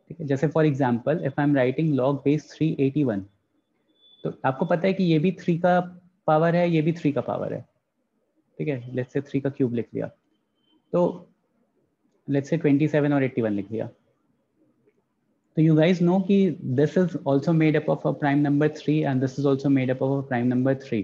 ठीक है। जैसे for example if I am writing log base 381, तो आपको पता है कि ये भी 3 का पावर है, ये भी 3 का पावर है, ठीक है। लेट्स से 3 का क्यूब लिख लिया, तो लेट्स से 27 और 81 लिख लिया, तो you guys know कि this is also made up of a prime number 3 and this is also made up of a prime number 3।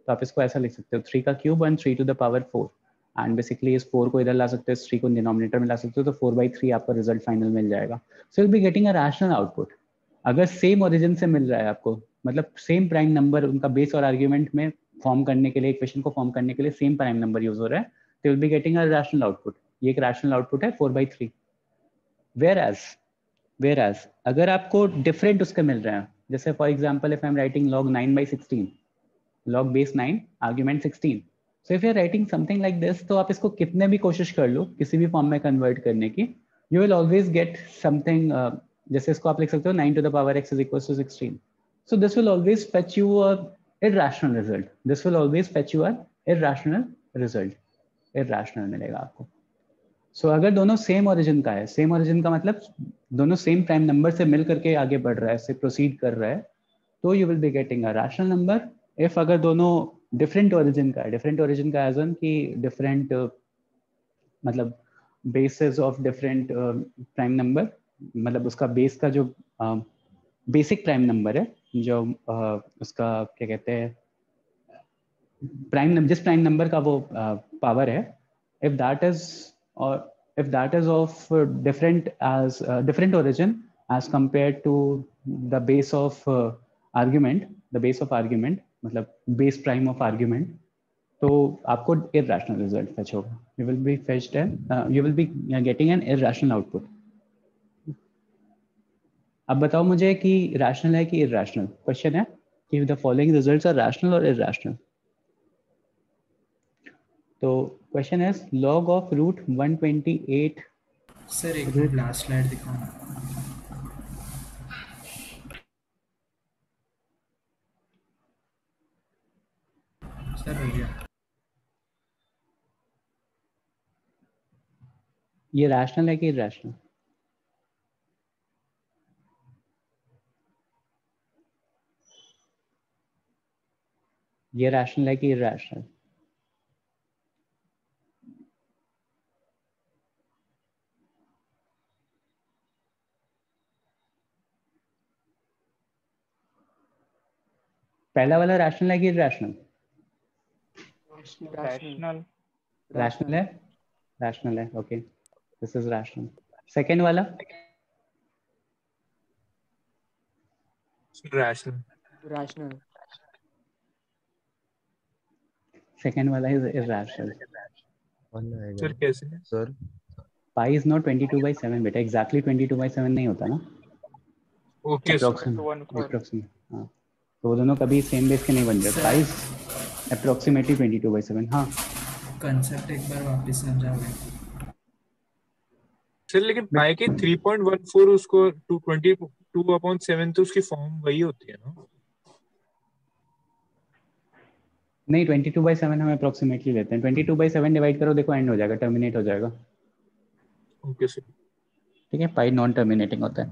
तो आप इसको ऐसा लिख सकते हो 3 का cube and 3 to the power 4, and basically इस 4 को इधर ला सकते हो, इस 3 को डिनोमिनेटर में ला सकते हो, तो 4/3 आपका रिजल्ट फाइनल मिल जाएगा। सो you'll be getting a rational output अगर सेम ओरिजिन से मिल रहा है आपको, मतलब सेम प्राइम नंबर उनका बेस और आर्ग्यूमेंट में फॉर्म करने के लिए, इक्वेशन को फॉर्म करने के लिए सेम प्राइम नंबर यूज हो रहा है, तो you'll be getting a rational output। ये एक रैशनल आउटपुट है 4/3। Whereas अगर आपको डिफरेंट उसके मिल रहे हैं, जैसे for example if I am writing log 9/16, log base 9 argument 16, so if you are writing something like this, तो आप इसको कितने भी कोशिश कर लो किसी भी फॉर्म में कन्वर्ट करने की, you will always get something, जैसे इसको आप लिख सकते हो 9 to the power x is equals to 16, so this will always fetch you a irrational result, irrational मिलेगा आपको। सो अगर दोनों सेम ओरिजिन का है, सेम ओरिजिन का मतलब दोनों सेम प्राइम नंबर से मिल करके आगे बढ़ रहा है, से प्रोसीड कर रहा है, तो you will be getting a rational number. If अगर दोनों डिफरेंट ओरिजिन का है, एज एन कि डिफरेंट मतलब basis of different prime number, मतलब उसका बेस का जो बेसिक प्राइम नंबर है, जो उसका क्या कहते हैं जिस प्राइम नंबर का वो पावर है, if that is of different origin as compared to the base of argument, मतलब base prime of argument, तो आपको irrational result fetch होगा, you will be getting an irrational output। अब बताओ मुझे कि rational है कि irrational, क्वेश्चन है कि the following results are rational or irrational। तो क्वेश्चन है log of root 128। सर एक मिनट लास्ट स्लाइड दिखाओ। सर हो गया। ये रैशनल है कि इरैशनल? ये रैशनल है कि इरैशनल? पहला वाला रैशनल है कि इरैशनल? रैशनल है, रैशनल है, okay, this is rational. Second वाला रैशनल, सेकेंड वाला इज इरैशनल। वन आएगा सर कैसे? सर पाई इज नॉट 22/7 बेटा, एग्जैक्टली 22/7 नहीं होता ना, ओके अप्रोक्सीमेट। हाँ, तो वो दोनों कभी सेम बेस के नहीं बन रहे। पाई अप्रोक्सीमेटली 22/7। हाँ कंसेप्ट एक बार वापस समझाओगे सर? लेकिन पाई के 3.14 उसको 222/7 तो उसकी फॉर्म वही होती है ना? नहीं, 22/7 हम अप्रोक्सीमेटली लेते हैं। 22/7 डिवाइड करो, देखो एंड हो जाएगा, टर्मिनेट हो जाएगा। Okay sir. ठीक है, पाई नॉन टर्मिनेटिंग होता है।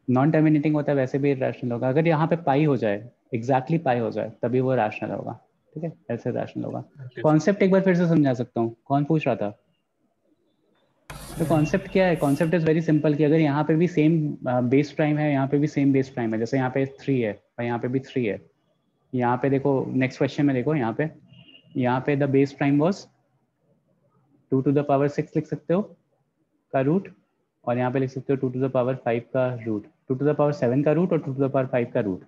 नॉन टर्मिनेटिंग होता है वैसे भी रैशनल होगा। अगर यहाँ पे पाई हो जाए, एग्जैक्टली पाई हो जाए, तभी वो रैशनल होगा। ठीक है, ऐसे रैशनल होगा। कॉन्सेप्ट एक बार फिर से समझा सकता हूँ। कौन पूछ रहा था? तो कॉन्सेप्ट क्या है? कॉन्सेप्ट इज वेरी सिंपल कि अगर यहाँ पे भी सेम बेस प्राइम है, यहाँ पे भी सेम बेस प्राइम है, जैसे यहाँ पे 3 है और यहाँ पे भी 3 है। यहाँ पे देखो नेक्स्ट क्वेश्चन में देखो, यहाँ पे द बेस प्राइम वाज 2⁻6 लिख सकते हो का रूट, और यहाँ पे लिख सकते हो 2⁻5 का रूट, 2⁻7 का रूट और 2⁻5 का रूट।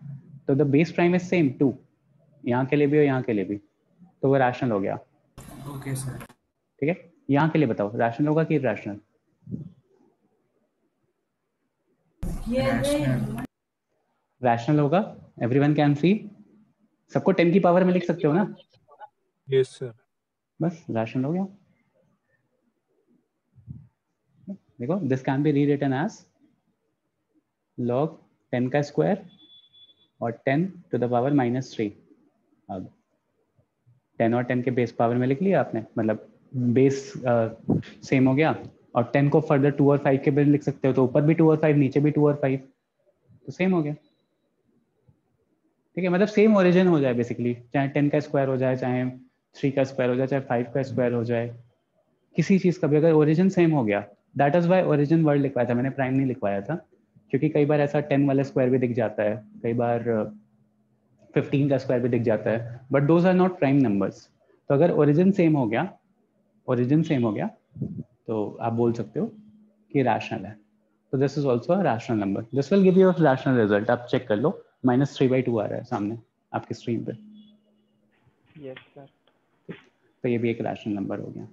तो the base prime is same 2, यहाँ के लिए भी और यहाँ के लिए भी, तो वो रैशनल हो गया। Okay sir. ठीक है, यहाँ के लिए बताओ रैशनल होगा कि इरैशनल? रैशनल होगा। एवरीवन कैन सी, सबको 10 की पावर में लिख सकते हो ना? Yes sir. बस रैशनल हो गया। देखो, this can be rewritten as log 10 का स्क्वायर और 10⁻⁻3। अब 10 और 10 के बेस पावर में लिख लिया आपने, मतलब बेस सेम हो गया। और 10 को फर्दर 2 और 5 के बेस लिख सकते हो, तो ऊपर भी 2 और 5, नीचे भी 2 और 5, तो सेम हो गया। ठीक है, मतलब सेम ओरिजिन हो जाए बेसिकली, चाहे 10 का स्क्वायर हो जाए, चाहे 3 का स्क्वायर हो जाए, चाहे 5 का स्क्वायर हो जाए, किसी चीज़ का भी अगर ओरिजिन सेम हो गया। That is why origin word लिखवाया था मैंने, प्राइम नहीं लिखवाया था, क्योंकि कई बार ऐसा 10 वाला स्क्वायर भी दिख जाता है, कई बार 15 का स्क्वायर भी दिख जाता है, but those are not prime numbers. तो अगर ओरिजिन सेम हो गया, तो आप बोल सकते हो कि रैशनल है। तो this is also a rational number. This will give you a rational result. आप चेक कर लो, -3/2 आ रहा है सामने आपकी स्क्रीन पे। Yes sir. तो ये भी एक रैशनल नंबर हो गया।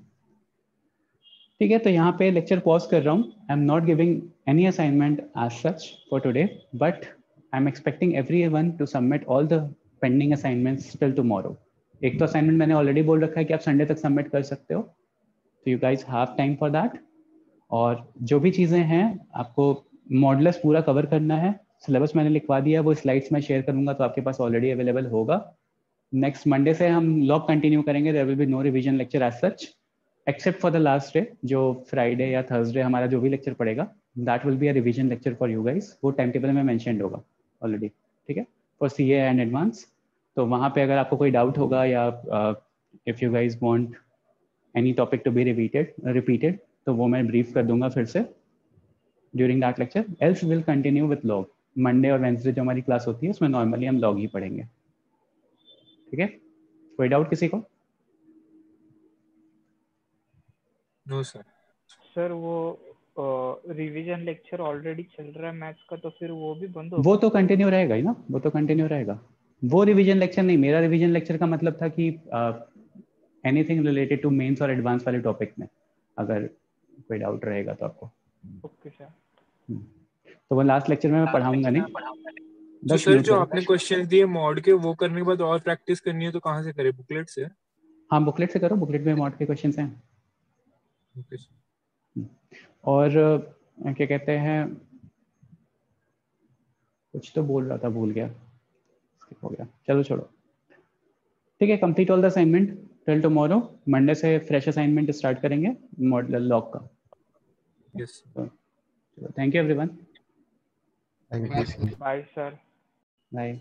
ठीक है, तो यहाँ पे लेक्चर पॉज कर रहा हूँ। I am not giving any assignment as such for today, but I am expecting everyone to submit all the pending assignments till tomorrow. एक तो असाइनमेंट मैंने ऑलरेडी बोल रखा है कि आप संडे तक सबमिट कर सकते हो, तो you guys have time for that. और जो भी चीज़ें हैं आपको मॉडुलस पूरा कवर करना है, सिलेबस मैंने लिखवा दिया, वो स्लाइड्स में शेयर करूंगा तो आपके पास ऑलरेडी अवेलेबल होगा। नेक्स्ट मंडे से हम लॉग कंटिन्यू करेंगे। There will be no revision lecture as such, except for the last day, जो फ्राइडे या थर्सडे हमारा जो भी लेक्चर पड़ेगा, that will be a revision lecture for you guys. वो टाइम टेबल में मेंशन्ड होगा ऑलरेडी। ठीक है, फॉर सीए एंड एडवांस। तो वहाँ पे अगर आपको कोई डाउट होगा या if you guys want any topic to be repeated, तो वो मैं ब्रीफ कर दूंगा फिर से during that lecture. Else will continue with log. Monday और वेंसडे जो हमारी क्लास होती है उसमें नॉर्मली हम लॉग ही पढ़ेंगे। ठीक है, कोई डाउट किसी को? No sir. सर वो रिवीजन लेक्चर ऑलरेडी चल रहा है मैथ्स का, तो फिर वो भी बंद हो वो गया? तो कंटिन्यू रहेगा ही ना, वो तो कंटिन्यू रहेगा। वो रिवीजन लेक्चर नहीं, मेरा रिवीजन लेक्चर का मतलब था कि एनीथिंग रिलेटेड टू मेंस और एडवांस वाले टॉपिक में अगर कोई डाउट रहेगा तो आपको। Okay sir. तो वो लास्ट लेक्चर में मैं पढ़ाऊंगा नहीं। तो सर जो आपने क्वेश्चंस दिए मॉड के, वो करने के बाद और प्रैक्टिस करनी है तो कहाँ से करें? बुकलेट से? हाँ, बुकलेट से करो, बुकलेट में मॉड के क्वेश्चंस हैं। Okay sir. और क्या कहते हैं, कुछ तो बोल रहा था, भूल गया, स्किप हो गया, चलो छोड़ो। ठीक है, complete all the assignment till tomorrow. Monday से फ्रेश असाइनमेंट स्टार्ट करेंगे मॉडल लॉग का। यस। चलो, thank you everyone. Thank you sir. Bye sir. Bye.